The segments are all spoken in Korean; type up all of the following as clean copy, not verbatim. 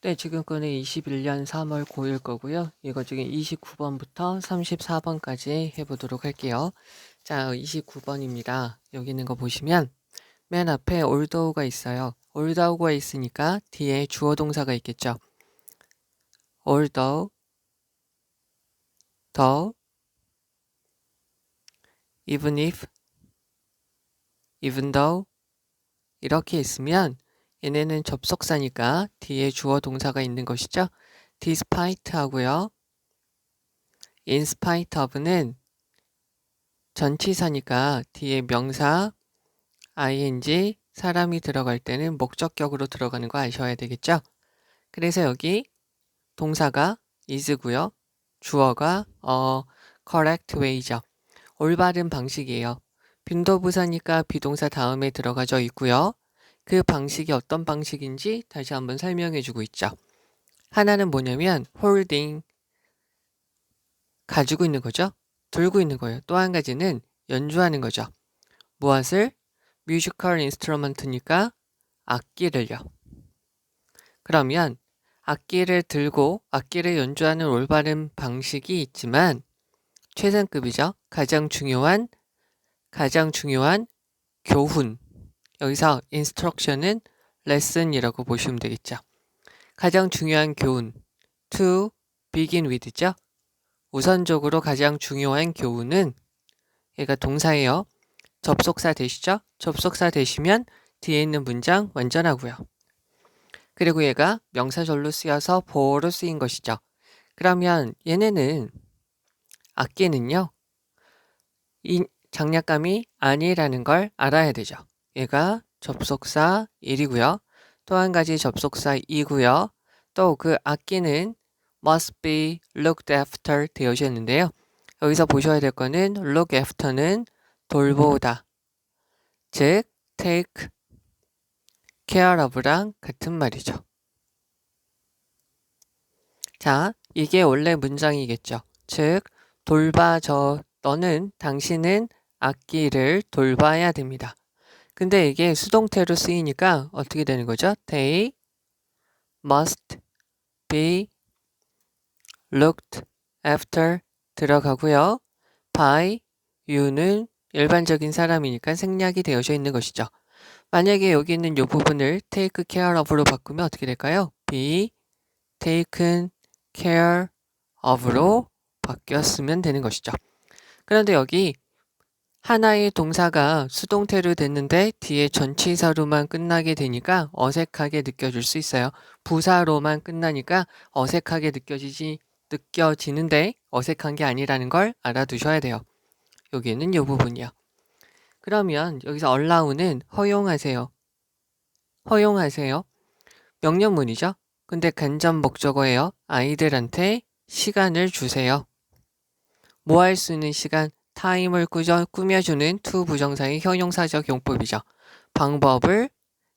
네, 지금 거는 21년 3월 9일 거고요. 이거 지금 29번부터 34번까지 해보도록 할게요. 자, 29번입니다. 여기 있는 거 보시면 맨 앞에 올더우가 있어요. 올더우가 있으니까 뒤에 주어 동사가 있겠죠. although, though, even if, even though 이렇게 있으면 얘네는 접속사니까 뒤에 주어 동사가 있는 것이죠. despite 하고요. in spite of는 전치사니까 뒤에 명사, ing, 사람이 들어갈 때는 목적격으로 들어가는 거 아셔야 되겠죠? 그래서 여기 동사가 is고요. 주어가 correct way죠. 올바른 방식이에요. 빈도부사니까 비동사 다음에 들어가져 있고요. 그 방식이 어떤 방식인지 다시 한번 설명해 주고 있죠. 하나는 뭐냐면 holding, 가지고 있는 거죠. 들고 있는 거예요. 또 한 가지는 연주하는 거죠. 무엇을? 뮤지컬 인스트루먼트니까 악기를요. 그러면 악기를 들고 악기를 연주하는 올바른 방식이 있지만 최상급이죠. 가장 중요한 교훈. 여기서 instruction은 lesson이라고 보시면 되겠죠. 가장 중요한 교훈. to begin with죠. 우선적으로 가장 중요한 교훈은 얘가 동사예요. 접속사 되시죠? 접속사 되시면 뒤에 있는 문장 완전하고요. 그리고 얘가 명사절로 쓰여서 보어로 쓰인 것이죠. 그러면 얘네는 악기는요. 이 장난감이 아니라는 걸 알아야 되죠. 얘가 접속사 1이고요. 또 한 가지 접속사 2고요. 또 그 악기는 must be looked after 되어졌는데요. 여기서 보셔야 될 거는 look after는 돌보다. 즉 take care of랑 같은 말이죠. 자, 이게 원래 문장이겠죠. 즉 당신은 악기를 돌봐야 됩니다. 근데 이게 수동태로 쓰이니까 어떻게 되는 거죠? They must be looked after 들어가고요. by you는 일반적인 사람이니까 생략이 되어져 있는 것이죠. 만약에 여기 있는 이 부분을 take care of로 바꾸면 어떻게 될까요? be taken care of로 바뀌었으면 되는 것이죠. 그런데 여기 하나의 동사가 수동태로 됐는데 뒤에 전치사로만 끝나게 되니까 어색하게 느껴질 수 있어요. 부사로만 끝나니까 어색하게 느껴지는데 어색한 게 아니라는 걸 알아두셔야 돼요. 여기는 이 부분이요. 그러면 여기서 allow는 허용하세요. 허용하세요. 명령문이죠. 근데 간접 목적어예요. 아이들한테 시간을 주세요. 뭐 할 수 있는 시간? 타임을 꾸며주는 to 부정사의 형용사적 용법이죠. 방법을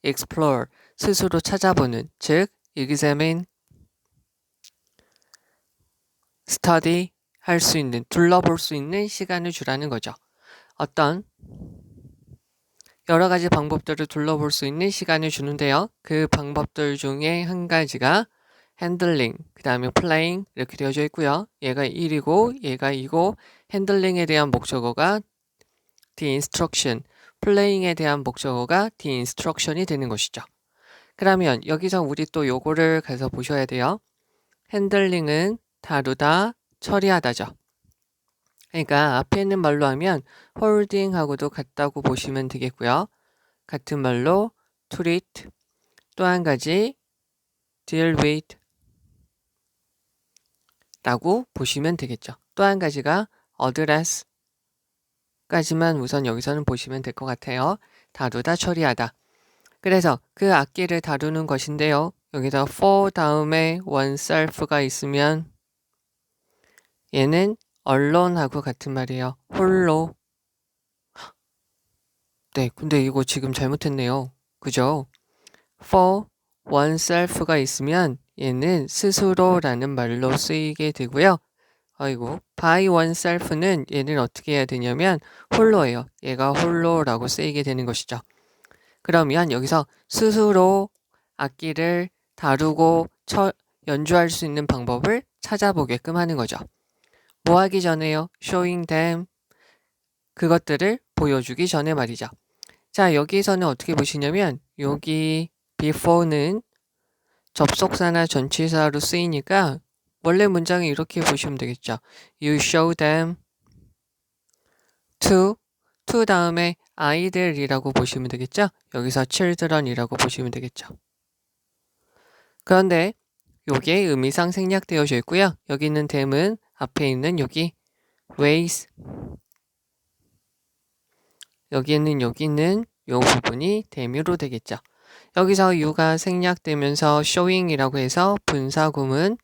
explore, 스스로 찾아보는, 즉 examine, study 할 수 있는, 둘러볼 수 있는 시간을 주라는 거죠. 어떤 여러 가지 방법들을 둘러볼 수 있는 시간을 주는데요. 그 방법들 중에 한 가지가 핸들링, 그 다음에 플레잉 이렇게 되어져 있고요. 얘가 1이고 얘가 2고 핸들링에 대한 목적어가 the instruction, 플레잉에 대한 목적어가 the instruction이 되는 것이죠. 그러면 여기서 우리 또 요거를 가서 보셔야 돼요. 핸들링은 다루다, 처리하다죠. 그러니까 앞에 있는 말로 하면 holding하고도 같다고 보시면 되겠고요. 같은 말로 treat, 또 한 가지 deal with 라고 보시면 되겠죠. 또 한 가지가 address 까지만 우선 여기서는 보시면 될 것 같아요. 다루다, 처리하다. 그래서 그 악기를 다루는 것인데요. 여기다 for 다음에 oneself가 있으면 얘는 alone하고 같은 말이에요. 홀로. 네, 근데 이거 지금 잘못했네요. 그죠? for oneself가 있으면 얘는 스스로라는 말로 쓰이게 되고요. 아이고, by oneself는 얘는 어떻게 해야 되냐면 홀로예요. 얘가 홀로라고 쓰이게 되는 것이죠. 그러면 여기서 스스로 악기를 다루고 연주할 수 있는 방법을 찾아보게끔 하는 거죠. 뭐 하기 전에요? showing them. 그것들을 보여주기 전에 말이죠. 자, 여기서는 어떻게 보시냐면 여기 before는 접속사나 전치사로 쓰이니까 원래 문장을 이렇게 보시면 되겠죠. You show them to 다음에 아이들이라고 보시면 되겠죠. 여기서 children이라고 보시면 되겠죠. 그런데 요게 의미상 생략되어져 있고요. 여기 있는 them은 앞에 있는 여기 ways, 여기 있는 요 부분이 them으로 되겠죠. 여기서 you가 생략되면서 showing이라고 해서 분사구문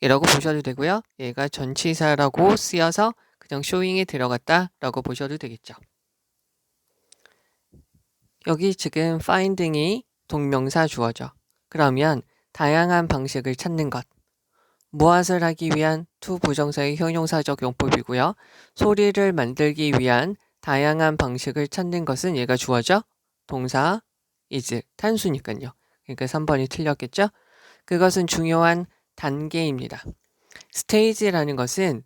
이라고 보셔도 되고요. 얘가 전치사라고 쓰여서 그냥 showing에 들어갔다 라고 보셔도 되겠죠. 여기 지금 finding이 동명사 주어죠. 그러면 다양한 방식을 찾는 것. 무엇을 하기 위한 to 부정사의 형용사적 용법이고요. 소리를 만들기 위한 다양한 방식을 찾는 것은 얘가 주어죠. 동사 is 단수니까요. 그러니까 3번이 틀렸겠죠. 그것은 중요한 단계입니다. 스테이지라는 것은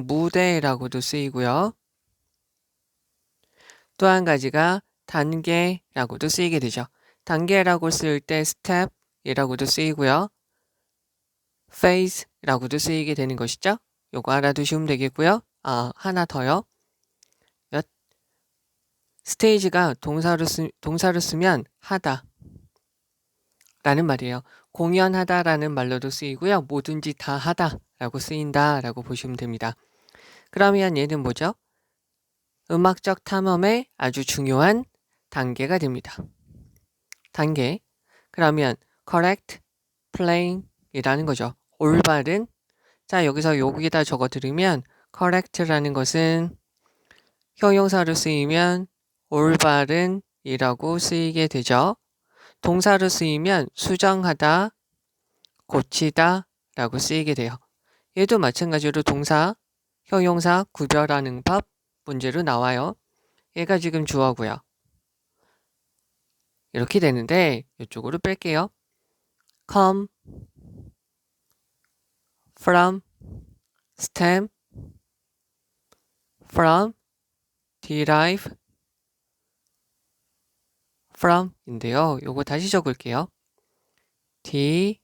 무대라고도 쓰이고요. 또 한 가지가 단계라고도 쓰이게 되죠. 단계라고 쓸 때 step이라고도 쓰이고요. phase라고도 쓰이게 되는 것이죠. 요거 알아두시면 되겠고요. 하나 더요. 스테이지가 동사로 쓰면 하다 라는 말이에요. 공연하다라는 말로도 쓰이고요. 뭐든지 다 하다라고 쓰인다라고 보시면 됩니다. 그러면 얘는 뭐죠? 음악적 탐험의 아주 중요한 단계가 됩니다. 단계. 그러면 correct playing 이라는 거죠. 올바른. 자, 여기서 여기다 적어 드리면 correct라는 것은 형용사로 쓰이면 올바른 이라고 쓰이게 되죠. 동사로 쓰이면 수정하다, 고치다 라고 쓰이게 돼요. 얘도 마찬가지로 동사, 형용사 구별하는 법 문제로 나와요. 얘가 지금 주어고요. 이렇게 되는데 이쪽으로 뺄게요. come, from, stem, from, derive, from 인데요. 요거 다시 적을게요. derive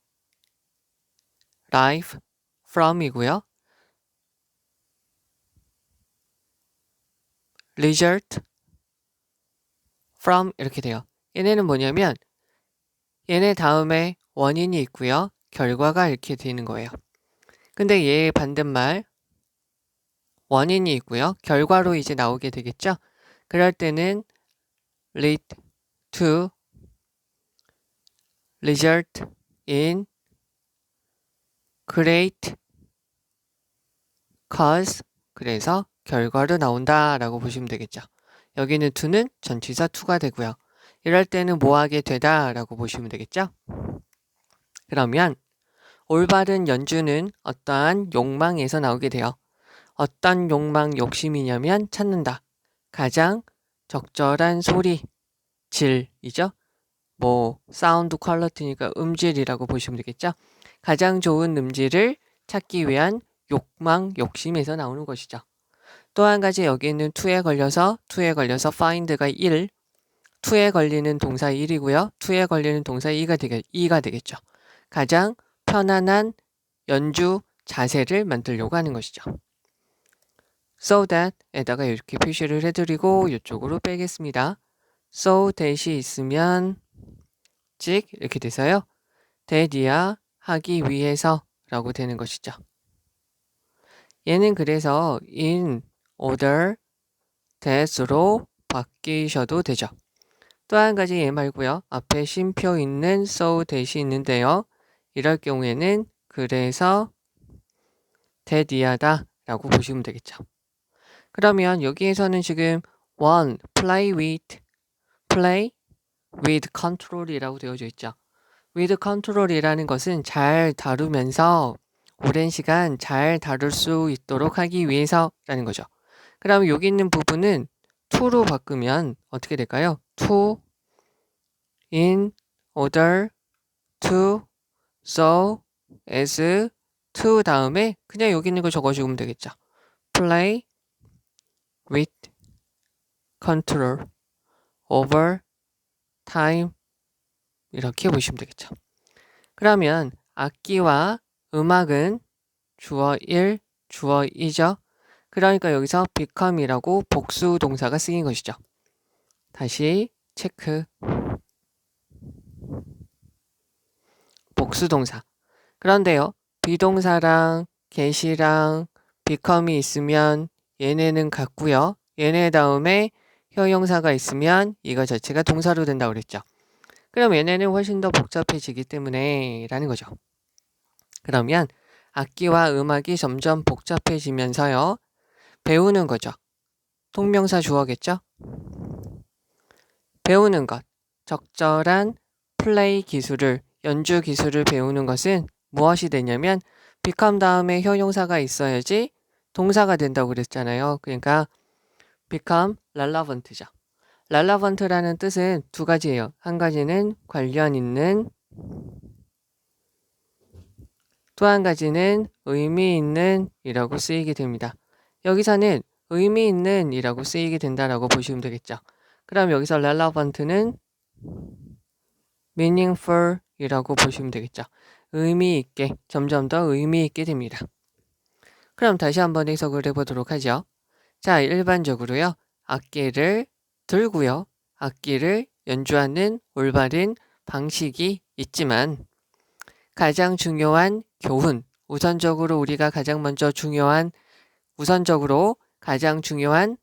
from 이고요. result from 이렇게 돼요. 얘네는 뭐냐면 얘네 다음에 원인이 있고요. 결과가 이렇게 되는 거예요. 근데 얘의 반대말 원인이 있고요. 결과로 이제 나오게 되겠죠. 그럴 때는 lead to result in great cause 그래서 결과로 나온다 라고 보시면 되겠죠. 여기는 to는 전치사 to가 되고요. 이럴 때는 뭐 하게 되다 라고 보시면 되겠죠. 그러면 올바른 연주는 어떠한 욕망에서 나오게 돼요. 어떤 욕망 욕심이냐면 찾는다. 가장 적절한 소리, 질이죠. 뭐 사운드 퀄리티니까 음질이라고 보시면 되겠죠. 가장 좋은 음질을 찾기 위한 욕망, 욕심에서 나오는 것이죠. 또 한 가지 여기는 to에 걸려서 find가 1, to에 걸리는 동사 1이고요. to에 걸리는 동사 2가 되겠죠. 가장 편안한 연주 자세를 만들려고 하는 것이죠. so that 에다가 이렇게 표시를 해드리고 이쪽으로 빼겠습니다. so that이 있으면 즉 이렇게 돼서요. that이야 하기 위해서 라고 되는 것이죠. 얘는 그래서 in order that으로 바뀌셔도 되죠. 또 한 가지 얘 말고요. 앞에 쉼표 있는 so that이 있는데요. 이럴 경우에는 그래서 that이야다 라고 보시면 되겠죠. 그러면 여기에서는 지금 play with control이라고 되어져 있죠. with control이라는 것은 잘 다루면서 오랜 시간 잘 다룰 수 있도록 하기 위해서라는 거죠. 그럼 여기 있는 부분은 to로 바꾸면 어떻게 될까요? to in order to, so, as, to 다음에 그냥 여기 있는 거 적어주면 되겠죠. play with control over time 이렇게 보시면 되겠죠. 그러면 악기와 음악은 주어 1, 주어 2죠. 그러니까 여기서 become이라고 복수 동사가 쓰인 것이죠. 다시 체크. 복수 동사. 그런데요. 비동사랑 get이랑 become이 있으면 얘네는 같고요. 얘네 다음에 형용사가 있으면 이거 자체가 동사로 된다고 그랬죠. 그럼 얘네는 훨씬 더 복잡해지기 때문에 라는 거죠. 그러면 악기와 음악이 점점 복잡해지면서요. 배우는 거죠. 동명사 주어겠죠? 배우는 것. 적절한 플레이 기술을, 연주 기술을 배우는 것은 무엇이 되냐면 become 다음에 형용사가 있어야지 동사가 된다고 그랬잖아요. 그러니까 become relevant죠. relevant라는 뜻은 두 가지예요. 한 가지는 관련 있는, 또 한 가지는 의미 있는 이라고 쓰이게 됩니다. 여기서는 의미 있는 이라고 쓰이게 된다라고 보시면 되겠죠. 그럼 여기서 relevant는 meaningful 이라고 보시면 되겠죠. 의미 있게, 점점 더 의미 있게 됩니다. 그럼 다시 한번 해석을 해보도록 하죠. 자, 일반적으로요. 악기를 들고요. 악기를 연주하는 올바른 방식이 있지만 가장 중요한 교훈, 우선적으로 가장 중요한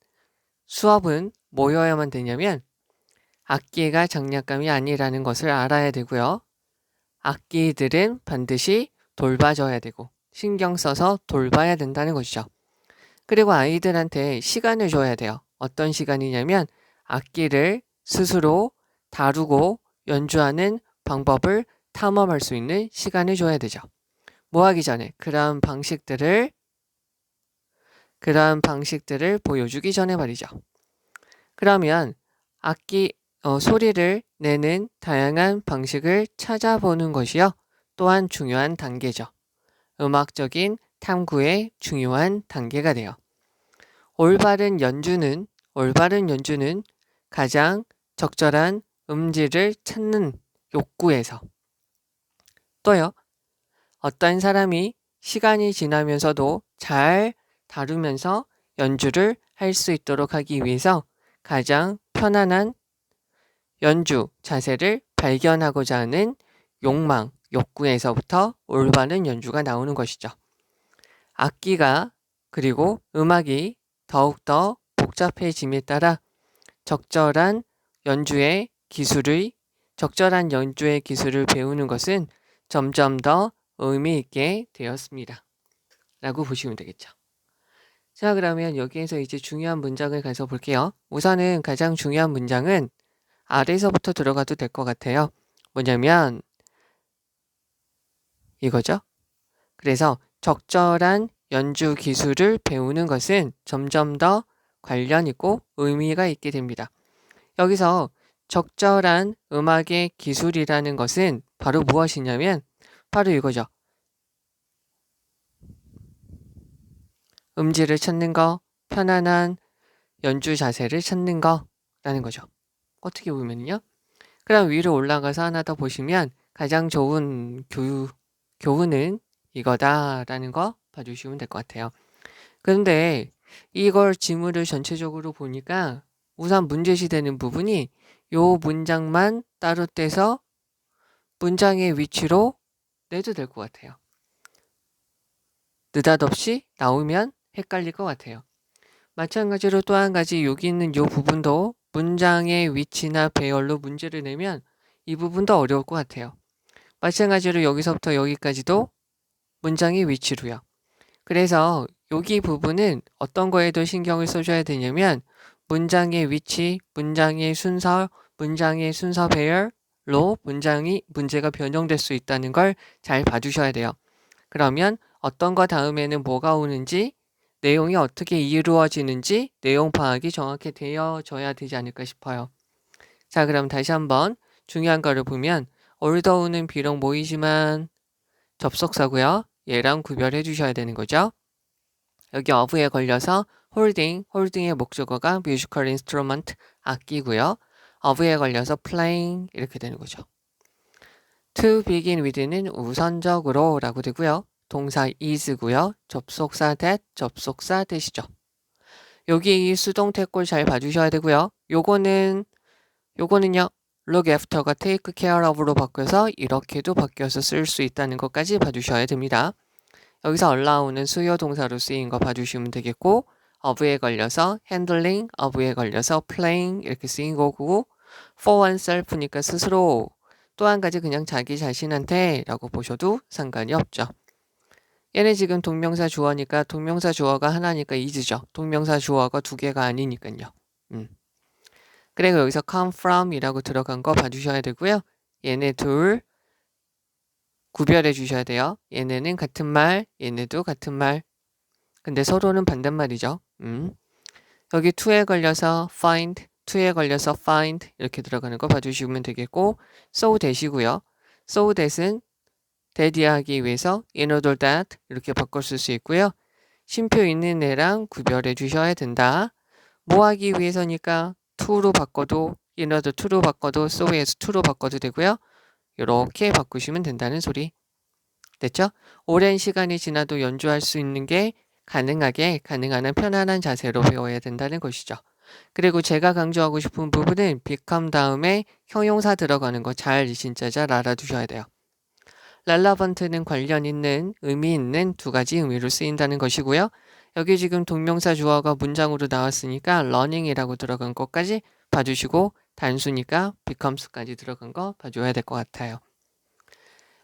수업은 뭐여야만 되냐면 악기가 장난감이 아니라는 것을 알아야 되고요. 악기들은 반드시 돌봐줘야 되고 신경 써서 돌봐야 된다는 것이죠. 그리고 아이들한테 시간을 줘야 돼요. 어떤 시간이냐면 악기를 스스로 다루고 연주하는 방법을 탐험할 수 있는 시간을 줘야 되죠. 뭐 하기 전에 그러한 방식들을 보여주기 전에 말이죠. 그러면 악기 소리를 내는 다양한 방식을 찾아보는 것이요. 또한 중요한 단계죠. 음악적인 탐구의 중요한 단계가 돼요. 올바른 연주는 가장 적절한 음질을 찾는 욕구에서, 또요. 어떤 사람이 시간이 지나면서도 잘 다루면서 연주를 할 수 있도록 하기 위해서 가장 편안한 연주 자세를 발견하고자 하는 욕구에서부터 올바른 연주가 나오는 것이죠. 악기가 그리고 음악이 더욱더 복잡해짐에 따라 적절한 연주의 기술을 배우는 것은 점점 더 의미 있게 되었습니다. 라고 보시면 되겠죠. 자, 그러면 여기에서 이제 중요한 문장을 가서 볼게요. 우선은 가장 중요한 문장은 아래서부터 들어가도 될 것 같아요. 뭐냐면 이거죠. 그래서 적절한 연주 기술을 배우는 것은 점점 더 관련 있고 의미가 있게 됩니다. 여기서 적절한 음악의 기술이라는 것은 바로 무엇이냐면 바로 이거죠. 음질을 찾는 거, 편안한 연주 자세를 찾는 거라는 거죠. 어떻게 보면요. 그럼 위로 올라가서 하나 더 보시면 가장 좋은 교훈은 이거다라는 거 봐주시면 될 것 같아요. 그런데 이걸 지문을 전체적으로 보니까 우선 문제시 되는 부분이 요 문장만 따로 떼서 문장의 위치로 내도 될 것 같아요. 느닷없이 나오면 헷갈릴 것 같아요. 마찬가지로 또 한 가지 여기 있는 요 부분도 문장의 위치나 배열로 문제를 내면 이 부분도 어려울 것 같아요. 마찬가지로 여기서부터 여기까지도 문장의 위치로요. 그래서 여기 부분은 어떤 거에도 신경을 써줘야 되냐면 문장의 위치, 문장의 순서 배열로 문제가 변형될 수 있다는 걸 잘 봐주셔야 돼요. 그러면 어떤 거 다음에는 뭐가 오는지, 내용이 어떻게 이루어지는지 내용 파악이 정확히 되어져야 되지 않을까 싶어요. 자, 그럼 다시 한번 중요한 거를 보면 although는 비록 모이지만 접속사고요. 얘랑 구별해 주셔야 되는 거죠. 여기 of에 걸려서 holding의 목적어가 musical instrument, 악기고요. of에 걸려서 playing 이렇게 되는 거죠. to begin with는 우선적으로 라고 되고요. 동사 is고요. 접속사 that이죠. 여기 이 수동태꼴 잘 봐주셔야 되고요. 요거는요. look after가 take care of로 바뀌어서 이렇게도 바뀌어서 쓸 수 있다는 것까지 봐주셔야 됩니다. 여기서 allow는 수요 동사로 쓰인 거 봐주시면 되겠고 of에 걸려서 handling, of에 걸려서 playing 이렇게 쓰인 거고 for oneself니까 스스로 또 한 가지 그냥 자기 자신한테 라고 보셔도 상관이 없죠. 얘네 지금 동명사 주어니까 동명사 주어가 하나니까 is죠. 동명사 주어가 두 개가 아니니까요. 그리고 여기서 come from 이라고 들어간 거 봐주셔야 되고요. 얘네 둘 구별해 주셔야 돼요. 얘네는 같은 말, 얘네도 같은 말. 근데 서로는 반대말이죠. 여기 to에 걸려서 find, to에 걸려서 find 이렇게 들어가는 거 봐주시면 되겠고 so that이고요. so that은 that 이하기 위해서 in order that 이렇게 바꿨을 수 있고요. 쉼표 있는 애랑 구별해 주셔야 된다. 뭐 하기 위해서니까 to로 바꿔도 in order to로 바꿔도 so에서 to로 바꿔도 되고요. 이렇게 바꾸시면 된다는 소리. 됐죠? 오랜 시간이 지나도 연주할 수 있는 게 가능한 편안한 자세로 배워야 된다는 것이죠. 그리고 제가 강조하고 싶은 부분은 become 다음에 형용사 들어가는 거 진짜 잘 알아두셔야 돼요. relevant는 관련 있는, 의미 있는 두 가지 의미로 쓰인다는 것이고요. 여기 지금 동명사 주어가 문장으로 나왔으니까 learning이라고 들어간 것까지 봐주시고 단수니까 becomes까지 들어간 거 봐줘야 될 것 같아요.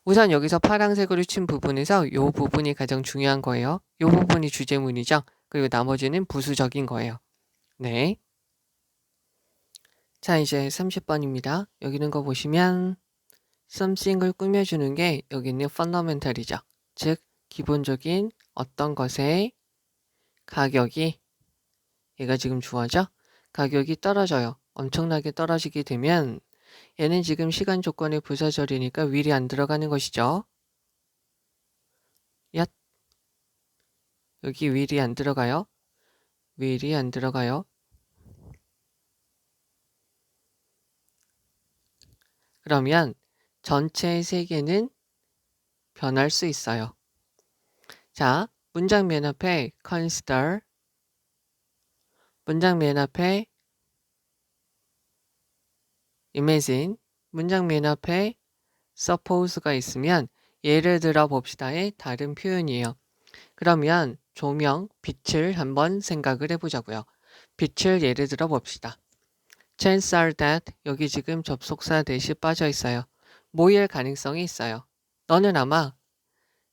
우선 여기서 파란색으로 친 부분에서 이 부분이 가장 중요한 거예요. 이 부분이 주제문이죠. 그리고 나머지는 부수적인 거예요. 네. 자, 이제 30번입니다. 여기 있는 거 보시면 something을 꾸며주는 게 여기 있는 fundamental이죠. 즉, 기본적인 어떤 것의 가격이 얘가 지금 주어져? 가격이 떨어져요. 엄청나게 떨어지게 되면 얘는 지금 시간 조건의 부사절이니까 will이 안 들어가는 것이죠. 야, 여기 will이 안 들어가요. will이 안 들어가요. 그러면 전체의 세계는 변할 수 있어요. 자, 문장 맨 앞에 consider, 문장 맨 앞에 imagine, 문장 맨 앞에 suppose가 있으면 예를 들어 봅시다의 다른 표현이에요. 그러면 조명, 빛을 한번 생각을 해보자고요. 빛을 예를 들어 봅시다. Chances are that 여기 지금 접속사 that이 빠져 있어요. 모일 가능성이 있어요. 너는 아마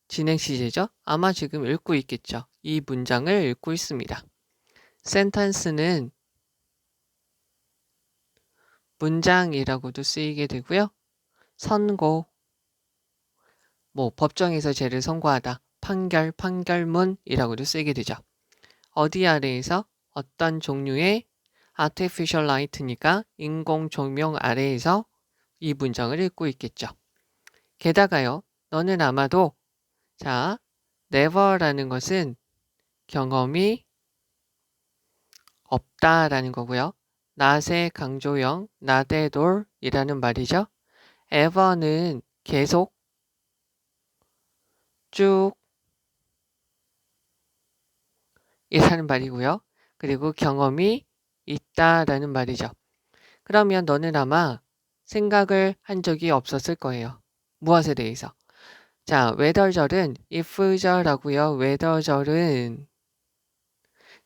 진행 시제죠? 아마 지금 읽고 있겠죠. 이 문장을 읽고 있습니다. sentence는 문장이라고도 쓰이게 되고요. 선고, 법정에서 죄를 선고하다, 판결문이라고도 쓰이게 되죠. 어디 아래에서 어떤 종류의 artificial light니까 인공 조명 아래에서 이 문장을 읽고 있겠죠. 게다가요, 너는 아마도 자, never라는 것은 경험이 없다라는 거고요. not의 강조형, not at all이라는 말이죠. ever는 계속 쭉 이라는 말이고요. 그리고 경험이 있다라는 말이죠. 그러면 너는 아마 생각을 한 적이 없었을 거예요. 무엇에 대해서? 자, whether절은 if절하고요. whether절은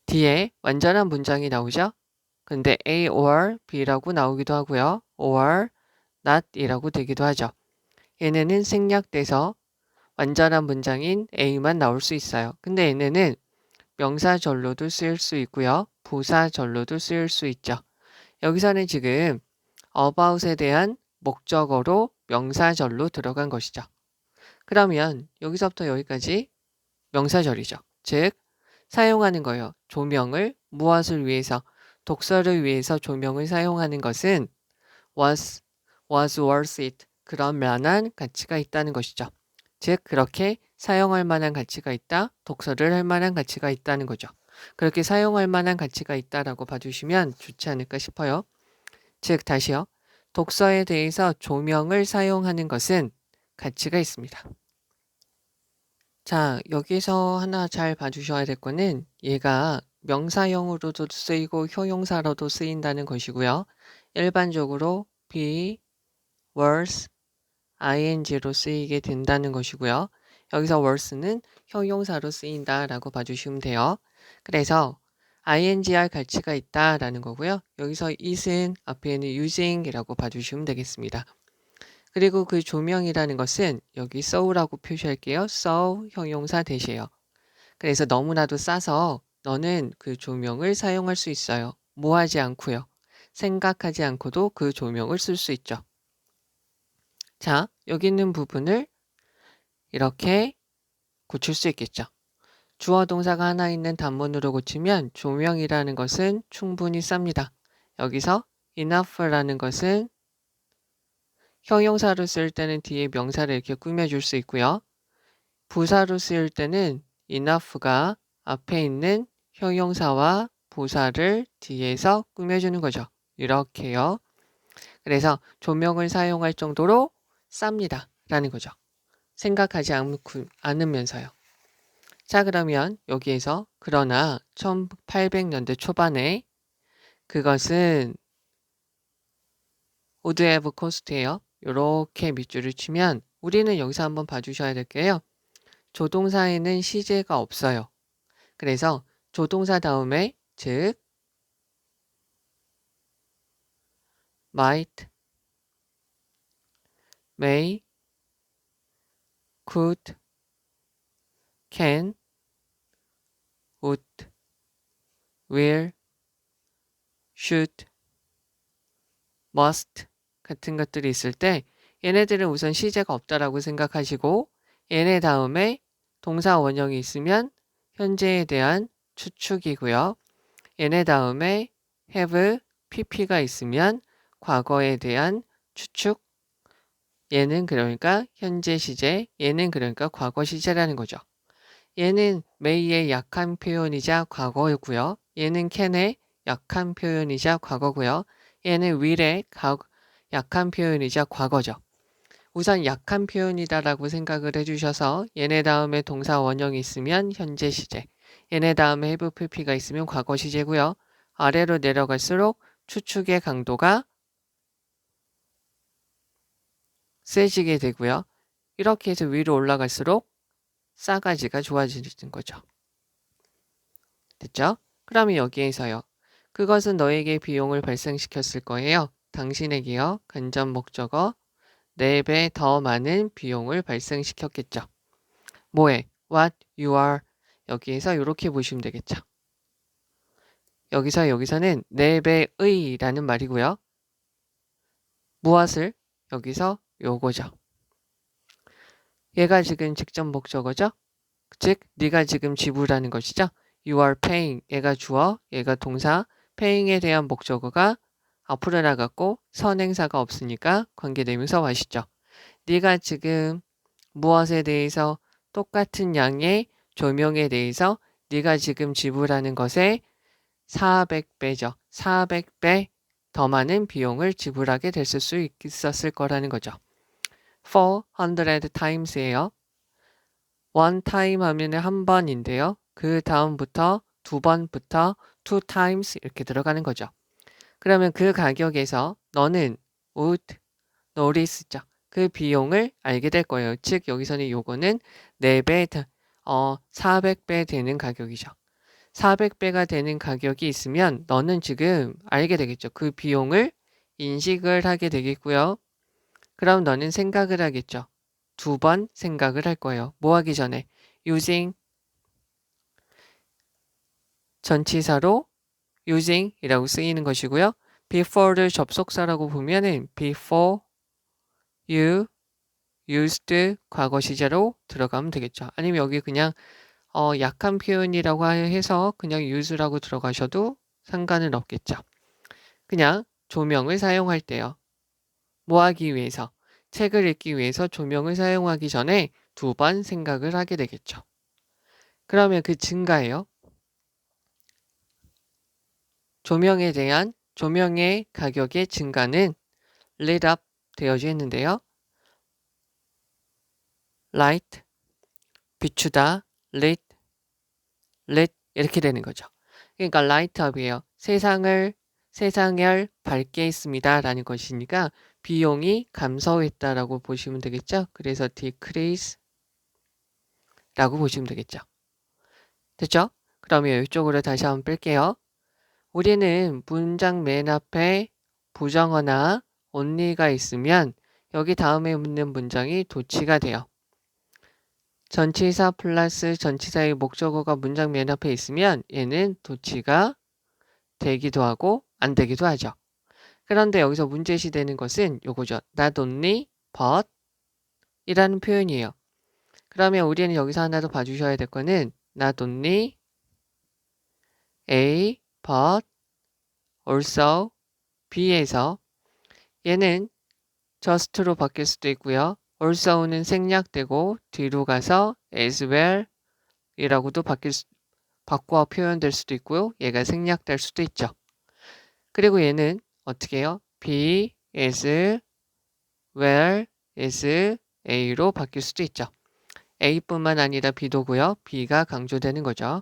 뒤에 완전한 문장이 나오죠? 근데 A or B라고 나오기도 하고요. or not이라고 되기도 하죠. 얘네는 생략돼서 완전한 문장인 A만 나올 수 있어요. 근데 얘네는 명사절로도 쓰일 수 있고요. 부사절로도 쓰일 수 있죠. 여기서는 지금 about에 대한 목적어로 명사절로 들어간 것이죠. 그러면 여기서부터 여기까지 명사절이죠. 즉 사용하는 거예요. 조명을 무엇을 위해서? 독서를 위해서 조명을 사용하는 것은 was worth it. 그런 만한 가치가 있다는 것이죠. 즉 그렇게 사용할 만한 가치가 있다, 독서를 할 만한 가치가 있다는 거죠. 그렇게 사용할 만한 가치가 있다라고 봐주시면 좋지 않을까 싶어요. 즉 다시요. 독서에 대해서 조명을 사용하는 것은 가치가 있습니다. 자, 여기서 하나 잘 봐주셔야 될 거는 얘가 명사형으로도 쓰이고 효용사로도 쓰인다는 것이고요. 일반적으로 be, was, ing로 쓰이게 된다는 것이고요. 여기서 was는 형용사로 쓰인다라고 봐주시면 돼요. 그래서 ing할 가치가 있다라는 거고요. 여기서 is은 앞에는 using이라고 봐주시면 되겠습니다. 그리고 그 조명이라는 것은 여기 so라고 표시할게요. so 형용사 대시에요. 그래서 너무나도 싸서 너는 그 조명을 사용할 수 있어요. 뭐 하지 않고요. 생각하지 않고도 그 조명을 쓸 수 있죠. 자, 여기 있는 부분을 이렇게 고칠 수 있겠죠. 주어 동사가 하나 있는 단문으로 고치면 조명이라는 것은 충분히 쌉니다. 여기서 enough라는 것은 형용사로 쓸 때는 뒤에 명사를 이렇게 꾸며줄 수 있고요. 부사로 쓰일 때는 enough가 앞에 있는 형용사와 부사를 뒤에서 꾸며주는 거죠. 이렇게요. 그래서 조명을 사용할 정도로 쌉니다. 라는 거죠. 생각하지 않으면서요. 자, 그러면 여기에서 그러나 1800년대 초반에 그것은 would have cost예요. 이렇게 밑줄을 치면 우리는 여기서 한번 봐주셔야 될게요. 조동사에는 시제가 없어요. 그래서 조동사 다음에 즉 might, may, could, can, would, will, should, must 같은 것들이 있을 때 얘네들은 우선 시제가 없다라고 생각하시고 얘네 다음에 동사 원형이 있으면 현재에 대한 추측이고요. 얘네 다음에 have, pp가 있으면 과거에 대한 추측. 얘는 그러니까 현재 시제, 얘는 그러니까 과거 시제라는 거죠. 얘는 may의 약한 표현이자 과거이고요. 얘는 can의 약한 표현이자 과거고요. 얘는 will의 약한 표현이자 과거죠. 우선 약한 표현이다라고 생각을 해주셔서 얘네 다음에 동사 원형이 있으면 현재 시제, 얘네 다음에 have pp가 있으면 과거 시제고요. 아래로 내려갈수록 추측의 강도가 세지게 되고요. 이렇게 해서 위로 올라갈수록 싸가지가 좋아지는 거죠. 됐죠? 그러면 여기에서요. 그것은 너에게 비용을 발생시켰을 거예요. 당신에게요. 간접 목적어 4배 더 많은 비용을 발생시켰겠죠. 뭐에? What you are. 여기에서 이렇게 보시면 되겠죠. 여기서는 4배의 라는 말이고요. 무엇을? 여기서 요거죠. 얘가 지금 직접 목적어죠. 즉 네가 지금 지불하는 것이죠. You are paying. 얘가 주어, 얘가 동사. paying에 대한 목적어가 앞으로 나갔고 선행사가 없으니까 관계대명사 what이죠. 네가 지금 무엇에 대해서 똑같은 양의 조명에 대해서 네가 지금 지불하는 것에 400배죠. 400배 더 많은 비용을 지불하게 됐을 수 있었을 거라는 거죠. 400 times예요. one time 하면 한 번인데요. 그 다음부터 두 번부터 two times 이렇게 들어가는 거죠. 그러면 그 가격에서 너는 would notice죠. 그 비용을 알게 될 거예요. 즉 여기서는 요거는 4배, 400배 되는 가격이죠. 400배가 되는 가격이 있으면 너는 지금 알게 되겠죠. 그 비용을 인식을 하게 되겠고요. 그럼 너는 생각을 하겠죠. 2번 생각을 할 거예요. 뭐 하기 전에? using 전치사로 using이라고 쓰이는 것이고요. before를 접속사라고 보면은 before you used 과거 시제로 들어가면 되겠죠. 아니면 여기 그냥 약한 표현이라고 해서 그냥 use라고 들어가셔도 상관은 없겠죠. 그냥 조명을 사용할 때요. 뭐 하기 위해서? 책을 읽기 위해서 조명을 사용하기 전에 2번 생각을 하게 되겠죠. 그러면 그 증가예요. 조명의 가격의 증가는 lit up 되어져 있는데요. light, 비추다, lit 이렇게 되는 거죠. 그러니까 light up이에요. 세상을 밝게 했습니다 라는 것이니까 비용이 감소했다라고 보시면 되겠죠. 그래서 decrease 라고 보시면 되겠죠. 됐죠? 그러면 이쪽으로 다시 한번 뺄게요. 우리는 문장 맨 앞에 부정어나 only가 있으면 여기 다음에 붙는 문장이 도치가 돼요. 전치사 플러스 전치사의 목적어가 문장 맨 앞에 있으면 얘는 도치가 되기도 하고 안 되기도 하죠. 그런데 여기서 문제시되는 것은 요거죠. not only but 이라는 표현이에요. 그러면 우리는 여기서 하나 더 봐주셔야 될 거는 not only A but also B에서 얘는 just로 바뀔 수도 있고요. also는 생략되고 뒤로 가서 as well 이라고도 바꿔 표현될 수도 있고요. 얘가 생략될 수도 있죠. 그리고 얘는 어떻게 해요? be as well as A로 바뀔 수도 있죠. A뿐만 아니라 B도고요. B가 강조되는 거죠.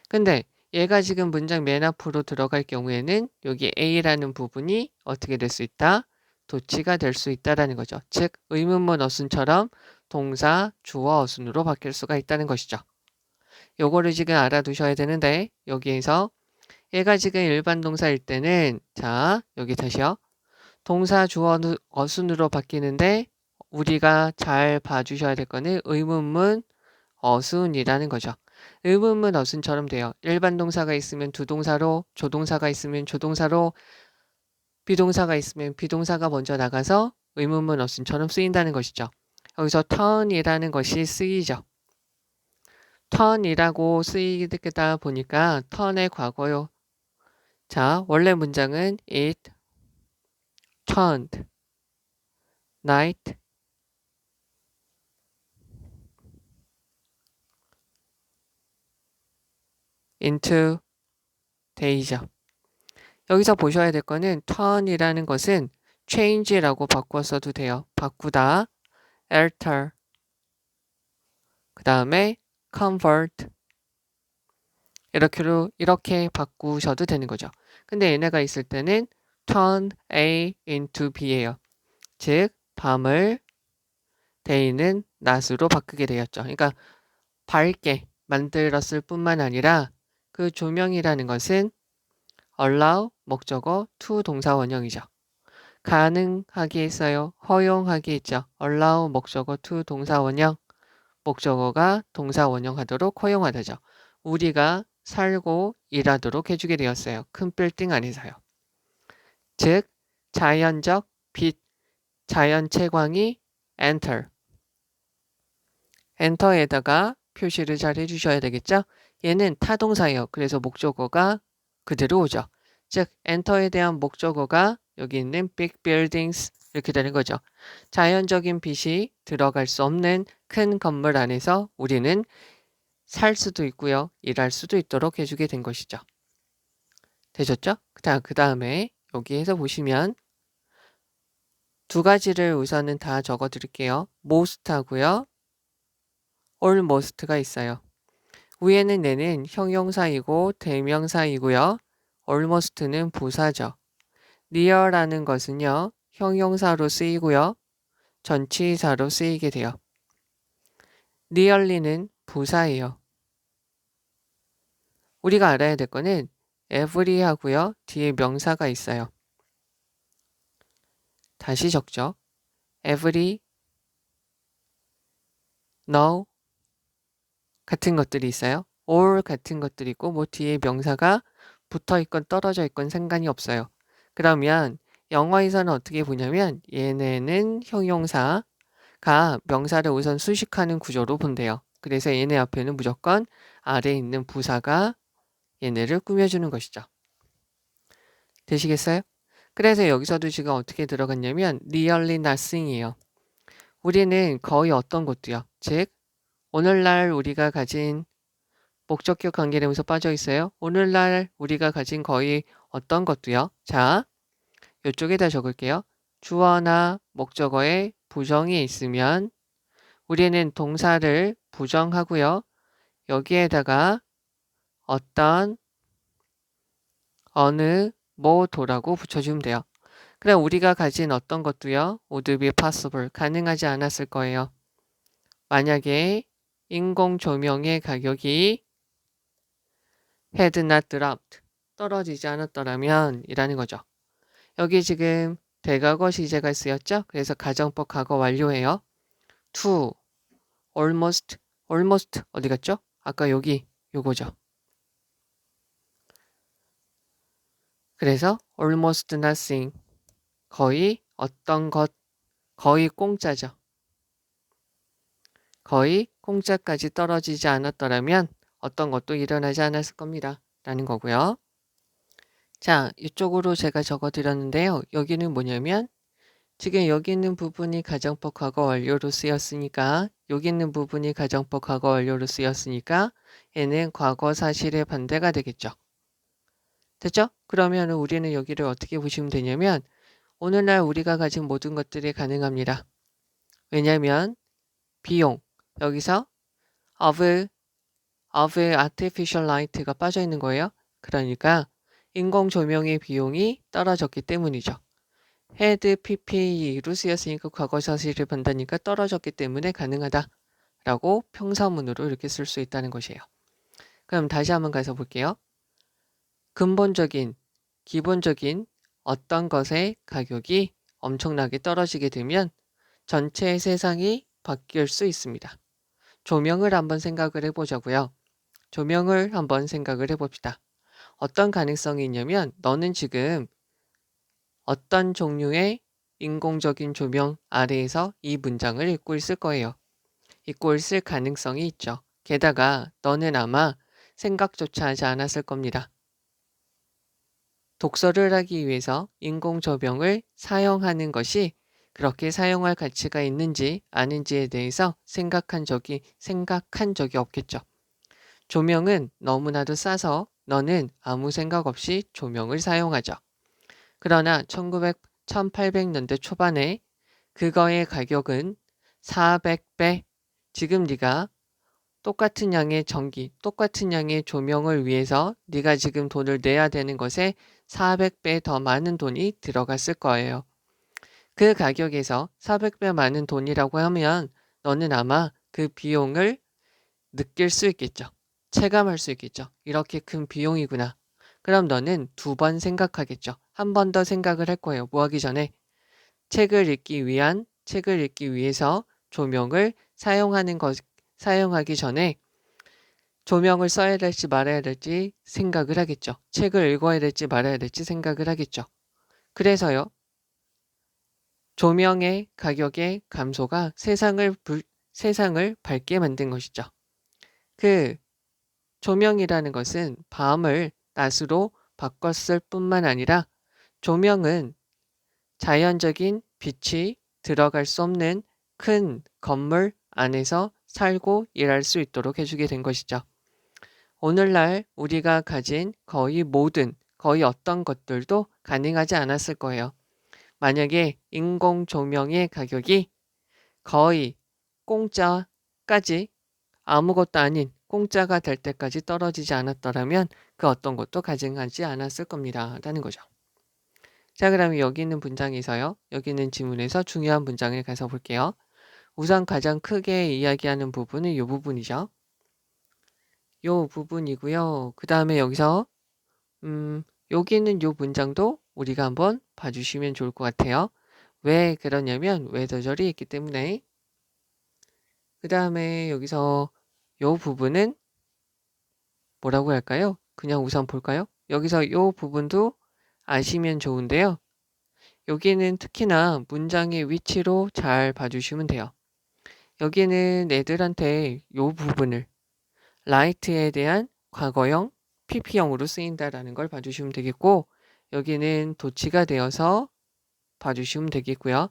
근데 얘가 지금 문장 맨 앞으로 들어갈 경우에는 여기 A라는 부분이 어떻게 될 수 있다? 도치가 될 수 있다라는 거죠. 즉 의문문 어순처럼 동사, 주어 어순으로 바뀔 수가 있다는 것이죠. 요거를 지금 알아두셔야 되는데 여기에서 얘가 지금 일반 동사일 때는 자 여기 다시요. 동사, 주어 어순으로 바뀌는데 우리가 잘 봐주셔야 될 거는 의문문 어순이라는 거죠. 의문문 어순처럼 돼요. 일반 동사가 있으면 두동사로, 조동사가 있으면 조동사로, 비동사가 있으면 비동사가 먼저 나가서 의문문 어순처럼 쓰인다는 것이죠. 여기서 turn이라는 것이 쓰이죠. turn이라고 쓰이다 보니까 turn의 과거요. 자, 원래 문장은 it turned night into day죠. 여기서 보셔야 될 거는 turn이라는 것은 change라고 바꿔서도 돼요. 바꾸다, alter, 그 다음에 convert 이렇게 바꾸셔도 되는 거죠. 근데 얘네가 있을 때는 turn A into B예요. 즉 밤을 day는 낮으로 바꾸게 되었죠. 그러니까 밝게 만들었을 뿐만 아니라 그 조명이라는 것은 allow 목적어 to 동사 원형이죠. 가능하게 했어요. 허용하게 했죠. allow 목적어 to 동사 원형, 목적어가 동사 원형 하도록 허용하다죠. 우리가 살고 일하도록 해주게 되었어요. 큰 빌딩 안에서요. 즉 자연적 빛, 자연 채광이 enter. 엔터에다가 표시를 잘 해주셔야 되겠죠. 얘는 타동사예요. 그래서 목적어가 그대로 오죠. 즉 엔터에 대한 목적어가 여기 있는 big buildings 이렇게 되는 거죠. 자연적인 빛이 들어갈 수 없는 큰 건물 안에서 우리는 살 수도 있고요. 일할 수도 있도록 해주게 된 것이죠. 되셨죠? 그 다음에 여기에서 보시면 두 가지를 우선은 다 적어 드릴게요. most 하고요. almost가 있어요. 위에는 얘는 형용사이고 대명사이고요. almost는 부사죠. near라는 것은요. 형용사로 쓰이고요. 전치사로 쓰이게 돼요. nearly는 부사예요. 우리가 알아야 될 거는 every 하고요. 뒤에 명사가 있어요. 다시 적죠. every, no 같은 것들이 있어요. all 같은 것들이 있고 뭐 뒤에 명사가 붙어 있건 떨어져 있건 상관이 없어요. 그러면 영어에서는 어떻게 보냐면 얘네는 형용사가 명사를 우선 수식하는 구조로 본대요. 그래서 얘네 앞에는 무조건 아래에 있는 부사가 얘네를 꾸며주는 것이죠. 되시겠어요? 그래서 여기서도 지금 어떻게 들어갔냐면 really nothing이에요. 우리는 거의 어떤 것도요. 즉 오늘날 우리가 가진 목적격 관계대명사 빠져 있어요. 오늘날 우리가 가진 거의 어떤 것도요. 자, 이쪽에다 적을게요. 주어나 목적어에 부정이 있으면 우리는 동사를 부정하고요. 여기에다가 어떤, 어느, 뭐도라고 붙여주면 돼요. 그럼 우리가 가진 어떤 것도요. would be possible, 가능하지 않았을 거예요. 만약에 인공 조명의 가격이 had not dropped, 떨어지지 않았더라면 이라는 거죠. 여기 지금 대과거 시제가 쓰였죠? 그래서 가정법 과거 완료해요. to, almost, almost 어디 갔죠? 아까 여기 요거죠. 그래서 almost nothing, 거의 어떤 것, 거의 공짜죠. 거의 공짜까지 떨어지지 않았더라면 어떤 것도 일어나지 않았을 겁니다. 라는 거고요. 자, 이쪽으로 제가 적어드렸는데요. 여기는 뭐냐면 지금 여기 있는 부분이 가정법 과거 완료로 쓰였으니까 여기 있는 부분이 가정법 과거 완료로 쓰였으니까 얘는 과거 사실의 반대가 되겠죠. 됐죠? 그러면 우리는 여기를 어떻게 보시면 되냐면 오늘날 우리가 가진 모든 것들이 가능합니다. 왜냐하면 비용, 여기서 of artificial light가 빠져 있는 거예요. 그러니까 인공 조명의 비용이 떨어졌기 때문이죠. had PPE로 쓰였으니까 과거 사실을 본다니까 떨어졌기 때문에 가능하다라고 평사문으로 이렇게 쓸 수 있다는 것이에요. 그럼 다시 한번 가서 볼게요. 근본적인, 기본적인 어떤 것의 가격이 엄청나게 떨어지게 되면 전체 세상이 바뀔 수 있습니다. 조명을 한번 생각을 해보자고요. 조명을 한번 생각을 해봅시다. 어떤 가능성이 있냐면 너는 지금 어떤 종류의 인공적인 조명 아래에서 이 문장을 읽고 있을 거예요. 읽고 있을 가능성이 있죠. 게다가 너는 아마 생각조차 하지 않았을 겁니다. 독서를 하기 위해서 인공 조명을 사용하는 것이 그렇게 사용할 가치가 있는지 아닌지에 대해서 생각한 적이 없겠죠. 조명은 너무나도 싸서 너는 아무 생각 없이 조명을 사용하죠. 그러나 1800년대 초반에 그거의 가격은 400배, 지금 네가 똑같은 양의 전기, 똑같은 양의 조명을 위해서 네가 지금 돈을 내야 되는 것에 400배 더 많은 돈이 들어갔을 거예요. 그 가격에서 400배 많은 돈이라고 하면 너는 아마 그 비용을 느낄 수 있겠죠. 체감할 수 있겠죠. 이렇게 큰 비용이구나. 그럼 너는 2번 생각하겠죠. 한 번 더 생각을 할 거예요. 뭐 하기 전에? 책을 읽기 위해서 조명을 사용하기 전에 조명을 써야 될지 말아야 될지 생각을 하겠죠. 책을 읽어야 될지 말아야 될지 생각을 하겠죠. 그래서요. 조명의 가격의 감소가 세상을 밝게 만든 것이죠. 그 조명이라는 것은 밤을 낮으로 바꿨을 뿐만 아니라 조명은 자연적인 빛이 들어갈 수 없는 큰 건물 안에서 살고 일할 수 있도록 해주게 된 것이죠. 오늘날 우리가 가진 거의 어떤 것들도 가능하지 않았을 거예요. 만약에 인공 조명의 가격이 거의 공짜까지 아무것도 아닌 공짜가 될 때까지 떨어지지 않았더라면 그 어떤 것도 가능하지 않았을 겁니다. 라는 거죠. 자, 그러면 여기 있는 문장에서요. 여기 있는 지문에서 중요한 문장을 가서 볼게요. 우선 가장 크게 이야기하는 부분은 이 부분이죠. 이 부분이고요. 그 다음에 여기서 여기 있는 이 문장도 우리가 한번 봐주시면 좋을 것 같아요. 왜 그러냐면 왜 더절이 있기 때문에. 그 다음에 여기서 이 부분은 뭐라고 할까요? 그냥 우선 볼까요? 여기서 이 부분도 아시면 좋은데요. 여기는 특히나 문장의 위치로 잘 봐주시면 돼요. 여기는 애들한테 이 부분을 right에 대한 과거형 PP형으로 쓰인다라는 걸 봐주시면 되겠고 여기는 도치가 되어서 봐주시면 되겠고요.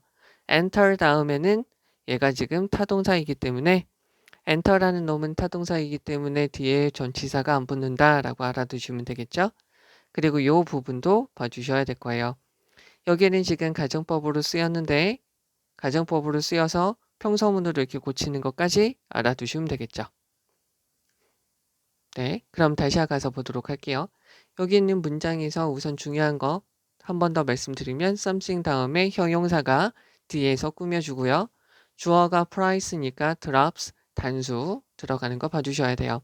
enter 다음에는 얘가 지금 타동사이기 때문에 enter라는 놈은 타동사이기 때문에 뒤에 전치사가 안 붙는다라고 알아두시면 되겠죠. 그리고 이 부분도 봐주셔야 될 거예요. 여기는 지금 가정법으로 쓰였는데 가정법으로 쓰여서 평서문으로 이렇게 고치는 것까지 알아두시면 되겠죠. 네, 그럼 다시 가서 보도록 할게요. 여기 있는 문장에서 우선 중요한 거 한 번 더 말씀드리면 something 다음에 형용사가 뒤에서 꾸며주고요. 주어가 price니까 drops, 단수 들어가는 거 봐주셔야 돼요.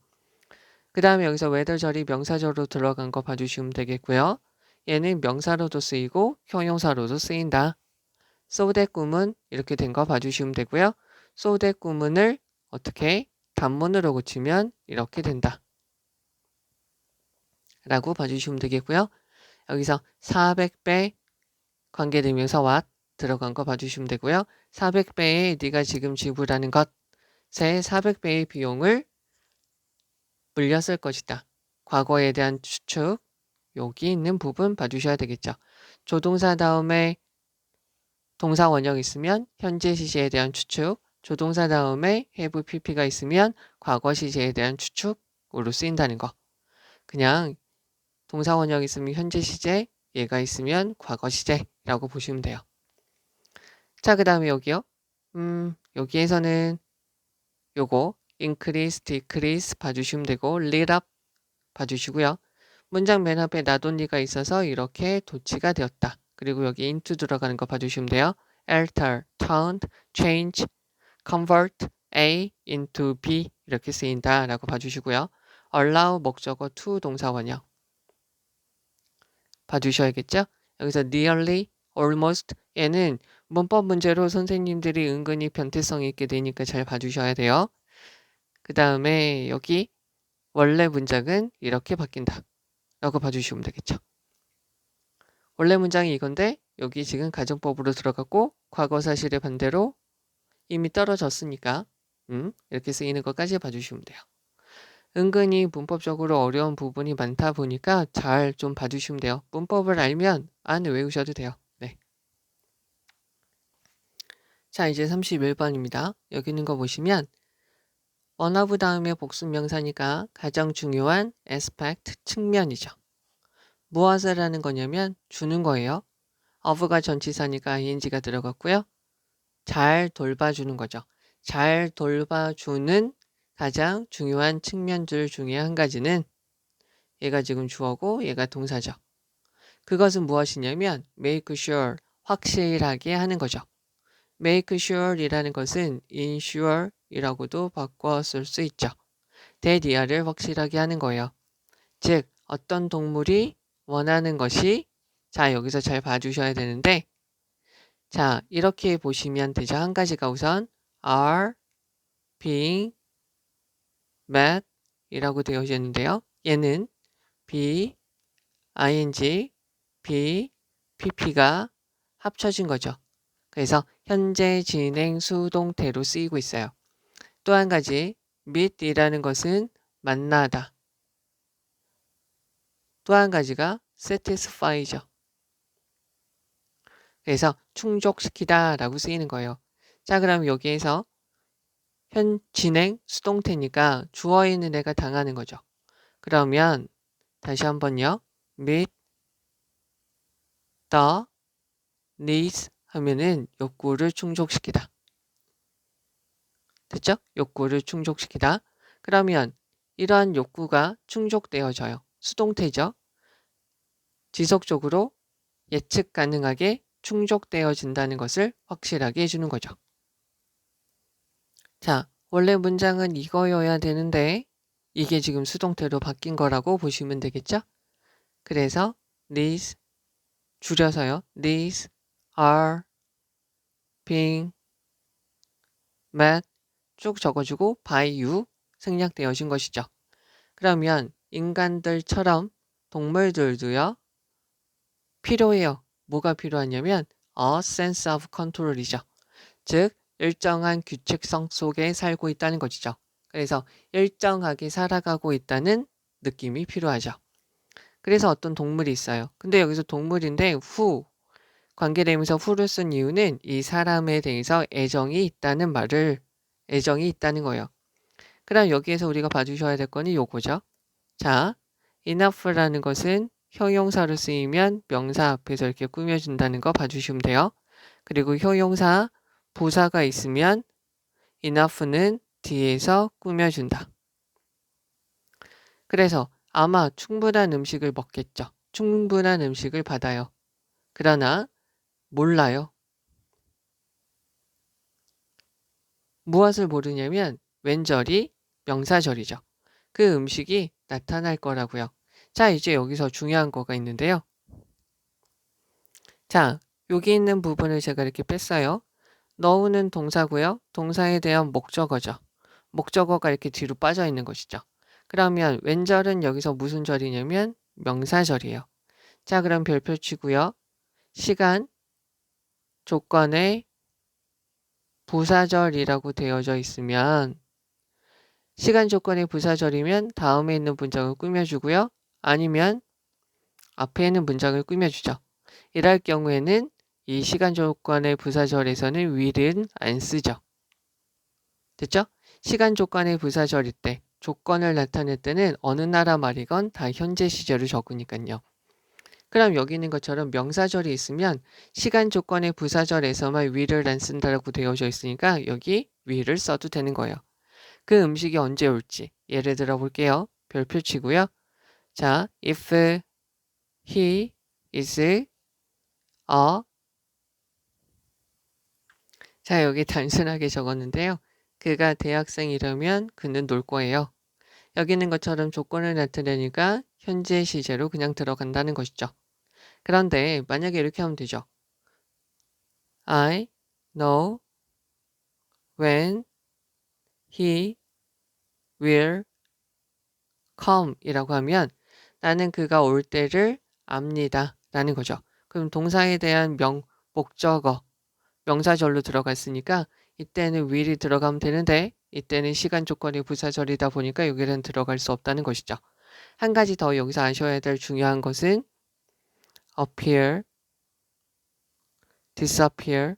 그 다음에 여기서 whether절이 명사절로 들어간 거 봐주시면 되겠고요. 얘는 명사로도 쓰이고 형용사로도 쓰인다. so that 구문 이렇게 된 거 봐주시면 되고요. so that 구문을 어떻게 단문으로 고치면 이렇게 된다. 라고 봐주시면 되겠고요. 여기서 400배 관계대명사 what 들어간 거 봐주시면 되고요. 400배에 네가 지금 지불하는 것에 400배의 비용을 물렸을 것이다. 과거에 대한 추측 여기 있는 부분 봐주셔야 되겠죠. 조동사 다음에 동사 원형 있으면 현재 시제에 대한 추측, 조동사 다음에 have pp가 있으면 과거 시제에 대한 추측으로 쓰인다는 거. 그냥 동사 원형 있으면 현재 시제, 얘가 있으면 과거 시제라고 보시면 돼요. 자, 그 다음에 여기요. 여기에서는 요거 increase, decrease 봐주시면 되고 lit up 봐주시고요. 문장 맨 앞에 나돈니가 있어서 이렇게 도치가 되었다. 그리고 여기 into 들어가는 거 봐주시면 돼요. alter, turn, change, convert A into B 이렇게 쓰인다 라고 봐주시고요. allow 목적어 to 동사 원형 봐주셔야겠죠? 여기서 nearly, almost 얘는 문법 문제로 선생님들이 은근히 변태성 있게 되니까 잘 봐주셔야 돼요. 그 다음에 여기 원래 문장은 이렇게 바뀐다 라고 봐주시면 되겠죠. 원래 문장이 이건데 여기 지금 가정법으로 들어갔고 과거 사실의 반대로 이미 떨어졌으니까 이렇게 쓰이는 것까지 봐주시면 돼요. 은근히 문법적으로 어려운 부분이 많다 보니까 잘 좀 봐주시면 돼요. 문법을 알면 안 외우셔도 돼요. 네. 자, 이제 31번입니다. 여기 있는 거 보시면 one of 다음에 복수 명사니까 가장 중요한 aspect, 측면이죠. 무엇을 하는 거냐면 주는 거예요. of가 전치사니까 ing가 들어갔고요. 잘 돌봐주는 거죠. 잘 돌봐주는 가장 중요한 측면들 중에 한 가지는 얘가 지금 주어고 얘가 동사죠. 그것은 무엇이냐면 make sure, 확실하게 하는 거죠. make sure 이라는 것은 ensure 이라고도 바꿔 쓸 수 있죠. 대디아를 확실하게 하는 거예요. 즉 어떤 동물이 원하는 것이 자 여기서 잘 봐주셔야 되는데 자 이렇게 보시면 되죠. 한 가지가 우선 are being met 이라고 되어 있는데요. 얘는 be, ing, be, pp가 합쳐진 거죠. 그래서 현재 진행 수동태로 쓰이고 있어요. 또 한 가지 meet이라는 것은 만나다. 또 한 가지가 satisfy죠. 그래서 충족시키다 라고 쓰이는 거예요. 자 그럼 여기에서 현 진행 수동태니까 주어 있는 애가 당하는 거죠. 그러면 다시 한번요. meet the needs 하면은 욕구를 충족시키다. 됐죠? 욕구를 충족시키다. 그러면 이러한 욕구가 충족되어져요. 수동태죠. 지속적으로 예측 가능하게 충족되어진다는 것을 확실하게 해주는 거죠. 자, 원래 문장은 이거여야 되는데 이게 지금 수동태로 바뀐 거라고 보시면 되겠죠? 그래서 these 줄여서요. These are being met 쭉 적어주고 by you 생략되어진 것이죠. 그러면 인간들처럼 동물들도요. 필요해요. 뭐가 필요하냐면 a sense of control이죠. 즉 일정한 규칙성 속에 살고 있다는 것이죠. 그래서 일정하게 살아가고 있다는 느낌이 필요하죠. 그래서 어떤 동물이 있어요. 근데 여기서 동물인데 who 관계대명사 who를 쓴 이유는 이 사람에 대해서 애정이 있다는 거예요. 그럼 여기에서 우리가 봐주셔야 될 거는 요거죠. 자, enough라는 것은 형용사로 쓰이면 명사 앞에서 이렇게 꾸며준다는 거 봐주시면 돼요. 그리고 형용사 부사가 있으면 enough는 뒤에서 꾸며준다. 그래서 아마 충분한 음식을 먹겠죠. 충분한 음식을 받아요. 그러나 몰라요. 무엇을 모르냐면 웬절이 명사절이죠. 그 음식이 나타날 거라고요. 자, 이제 여기서 중요한 거가 있는데요. 자, 여기 있는 부분을 제가 이렇게 뺐어요. 너우는 동사고요. 동사에 대한 목적어죠. 목적어가 이렇게 뒤로 빠져 있는 것이죠. 그러면 웬절은 여기서 무슨 절이냐면 명사절이에요. 자, 그럼 별표 치고요. 시간, 조건에 부사절이라고 되어져 있으면 시간 조건의 부사절이면 다음에 있는 문장을 꾸며주고요. 아니면 앞에 있는 문장을 꾸며주죠. 이럴 경우에는 이 시간 조건의 부사절에서는 will은 안 쓰죠. 됐죠? 시간 조건의 부사절일 때, 조건을 나타낼 때는 어느 나라 말이건 다 현재 시제로 적으니까요. 그럼 여기 있는 것처럼 명사절이 있으면 시간 조건의 부사절에서만 will을 안 쓴다고 되어져 있으니까 여기 will을 써도 되는 거예요. 그 음식이 언제 올지 예를 들어 볼게요. 별표 치고요. 자, if he is a 자, 여기 단순하게 적었는데요. 그가 대학생이라면 그는 놀 거예요. 여기 있는 것처럼 조건을 나타내니까 현재 시제로 그냥 들어간다는 것이죠. 그런데 만약에 이렇게 하면 되죠. I know when he will come 이라고 하면 나는 그가 올 때를 압니다 라는 거죠. 그럼 동사에 대한 목적어, 명사절로 들어갔으니까 이때는 will이 들어가면 되는데 이때는 시간 조건이 부사절이다 보니까 여기는 들어갈 수 없다는 것이죠. 한 가지 더 여기서 아셔야 될 중요한 것은 appear, disappear,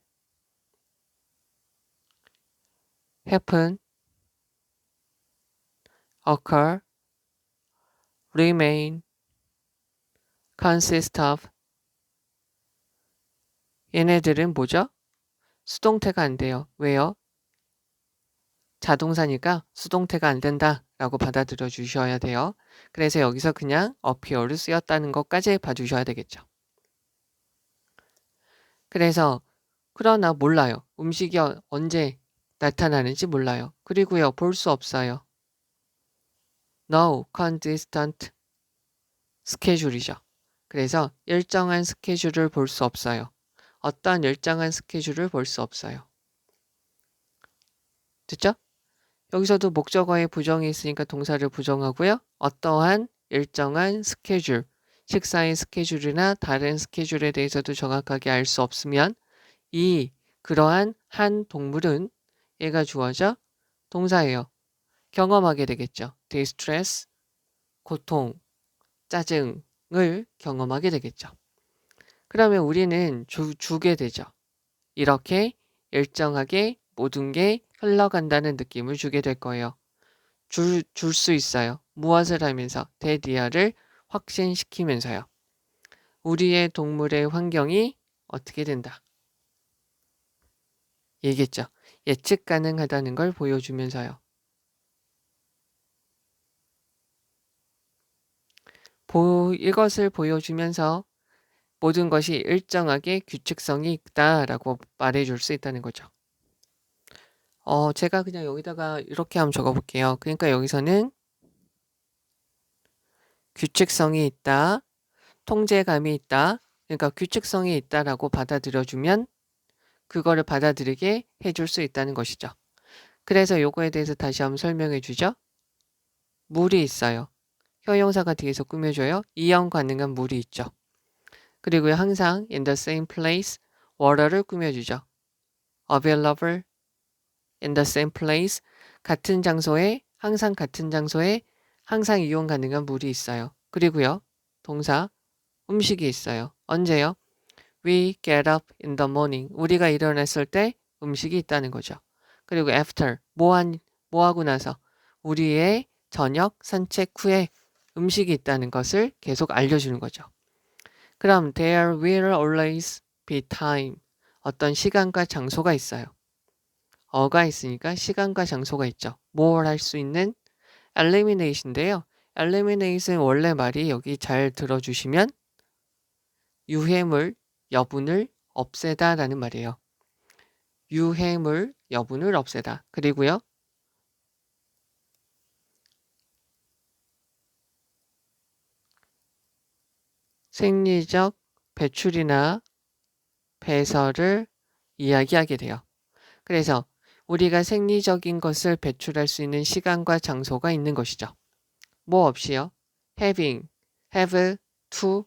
happen, occur, remain, consist of 얘네들은 뭐죠? 수동태가 안 돼요. 왜요? 자동사니까 수동태가 안 된다라고 받아들여 주셔야 돼요. 그래서 여기서 그냥 appear를 쓰였다는 것까지 봐주셔야 되겠죠. 그래서 그러나 몰라요. 음식이 언제 나타나는지 몰라요. 그리고요, 볼 수 없어요. No consistent schedule이죠. 그래서 일정한 스케줄을 볼 수 없어요. 어떤 일정한 스케줄을 볼 수 없어요. 됐죠? 여기서도 목적어에 부정이 있으니까 동사를 부정하고요. 어떠한 일정한 스케줄, 식사의 스케줄이나 다른 스케줄에 대해서도 정확하게 알 수 없으면 그러한 한 동물은 얘가 주어져 동사예요. 경험하게 되겠죠. distress, 고통, 짜증을 경험하게 되겠죠. 그러면 우리는 주게 되죠. 이렇게 일정하게 모든 게 흘러간다는 느낌을 주게 될 거예요. 줄 수 있어요. 무엇을 하면서? 대디아를 확신시키면서요. 우리의 동물의 환경이 어떻게 된다. 얘기했죠. 예측 가능하다는 걸 보여주면서요. 이것을 보여주면서 모든 것이 일정하게 규칙성이 있다라고 말해줄 수 있다는 거죠. 제가 그냥 여기다가 이렇게 한번 적어볼게요. 그러니까 여기서는 규칙성이 있다, 통제감이 있다, 그러니까 규칙성이 있다라고 받아들여주면 그거를 받아들이게 해줄 수 있다는 것이죠. 그래서 요거에 대해서 다시 한번 설명해 주죠. 물이 있어요. 형용사가 뒤에서 꾸며줘요. 이용 가능한 물이 있죠. 그리고 항상 in the same place, water를 꾸며주죠. available, in the same place, 항상 같은 장소에 항상 이용 가능한 물이 있어요. 그리고요. 동사 음식이 있어요. 언제요? We get up in the morning. 우리가 일어났을 때 음식이 있다는 거죠. 그리고 after, 뭐 하고 나서 우리의 저녁 산책 후에 음식이 있다는 것을 계속 알려주는 거죠. 그럼 there will always be time. 어떤 시간과 장소가 있어요. 어가 있으니까 시간과 장소가 있죠. 뭘 할 수 있는 elimination인데요. elimination 원래 말이 여기 잘 들어주시면 유해물, 여분을 없애다 라는 말이에요. 유해물, 여분을 없애다. 그리고요. 생리적 배출이나 배설을 이야기하게 돼요. 그래서 우리가 생리적인 것을 배출할 수 있는 시간과 장소가 있는 것이죠. 뭐 없이요? having, have, to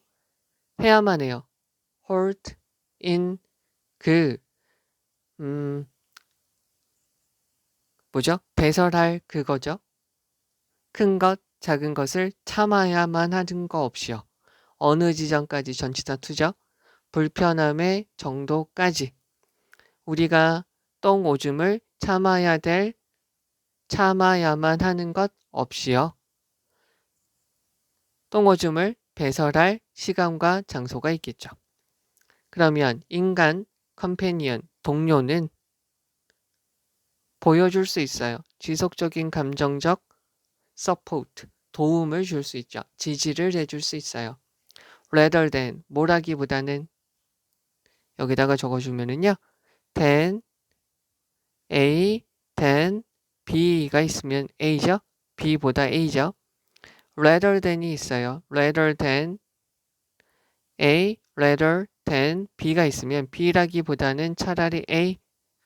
해야만 해요. hold, in, 뭐죠? 배설할 그거죠. 큰 것, 작은 것을 참아야만 하는 거 없이요. 어느 지점까지 전치사 투죠? 불편함의 정도까지 우리가 똥 오줌을 참아야만 하는 것 없이요. 똥 오줌을 배설할 시간과 장소가 있겠죠. 그러면 인간, 컴패니언, 동료는 보여줄 수 있어요. 지속적인 감정적 서포트, 도움을 줄 수 있죠. 지지를 해줄 수 있어요. rather than, 뭐라기보다는 여기다가 적어주면은요. than A, than B가 있으면 A죠. B보다 A죠. rather than이 있어요. rather than A, rather than B가 있으면 B라기보다는 차라리 A,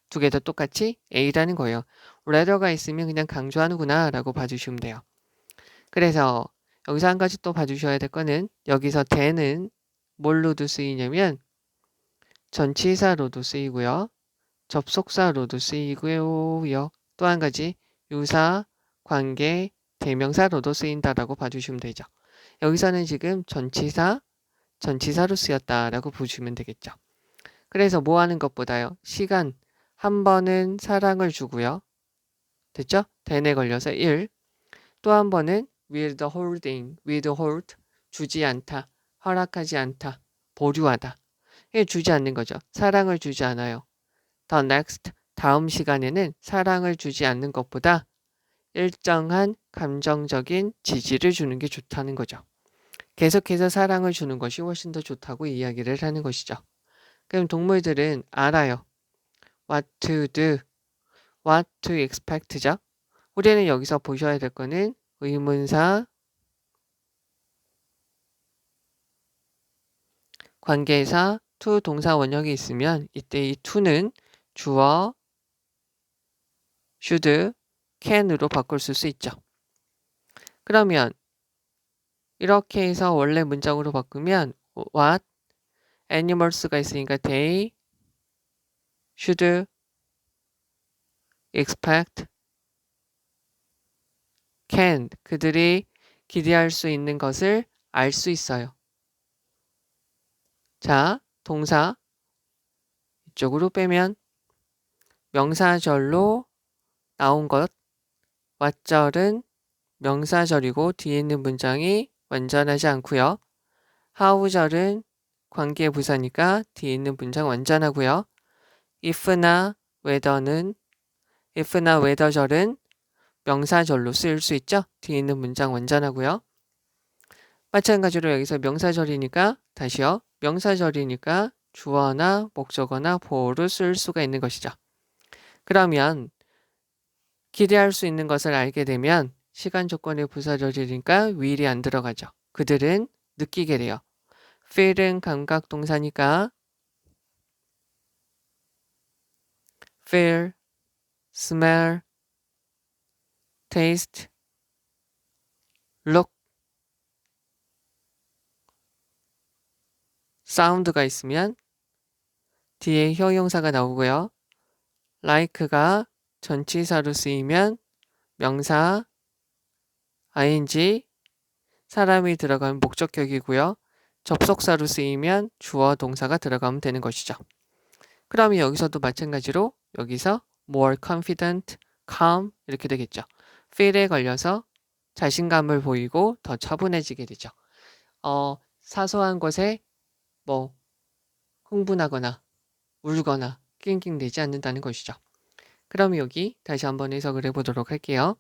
두 개 다 똑같이 A라는 거예요. rather가 있으면 그냥 강조하는구나 라고 봐주시면 돼요. 그래서 여기서 한 가지 또 봐주셔야 될 거는 여기서 than은 뭘로도 쓰이냐면 전치사로도 쓰이고요. 접속사로도 쓰이고요. 또 한 가지 유사, 관계, 대명사로도 쓰인다라고 봐주시면 되죠. 여기서는 지금 전치사로 쓰였다라고 보시면 되겠죠. 그래서 뭐 하는 것보다요. 시간, 한 번은 사랑을 주고요. 됐죠? then에 걸려서 1. 또 한 번은 withhold, 주지 않다, 허락하지 않다, 보류하다. 이게 주지 않는 거죠. 사랑을 주지 않아요. the next, 다음 시간에는 사랑을 주지 않는 것보다 일정한 감정적인 지지를 주는 게 좋다는 거죠. 계속해서 사랑을 주는 것이 훨씬 더 좋다고 이야기를 하는 것이죠. 그럼 동물들은 알아요. what to do, what to expect죠. 우리는 여기서 보셔야 될 거는 의문사, 관계사, to 동사 원형이 있으면 이때 이 to는 주어, should, can으로 바꿀 수 있죠. 그러면 이렇게 해서 원래 문장으로 바꾸면 what animals가 있으니까 they should expect can 그들이 기대할 수 있는 것을 알 수 있어요. 자, 동사 이쪽으로 빼면 명사절로 나온 것 what절은 명사절이고 뒤에 있는 문장이 완전하지 않고요. how절은 관계부사니까 뒤에 있는 문장 완전하고요. if나 whether절은 명사절로 쓰일 수 있죠. 뒤에 있는 문장 완전하고요. 마찬가지로 여기서 명사절이니까 다시요. 명사절이니까 주어나 목적어나 보어를 쓸 수가 있는 것이죠. 그러면 기대할 수 있는 것을 알게 되면 시간 조건의 부사절이니까 will이 안 들어가죠. 그들은 느끼게 돼요. feel은 감각 동사니까 feel, smell, taste, look, sound가 있으면 뒤에 형용사가 나오고요. like가 전치사로 쓰이면 명사, ing, 사람이 들어가면 목적격이고요. 접속사로 쓰이면 주어 동사가 들어가면 되는 것이죠. 그러면 여기서도 마찬가지로 여기서 more confident, calm 이렇게 되겠죠. feel에 걸려서 자신감을 보이고 더 차분해지게 되죠. 사소한 것에 뭐 흥분하거나 울거나 낑낑대지 않는다는 것이죠. 그럼 여기 다시 한번 해석을 해보도록 할게요.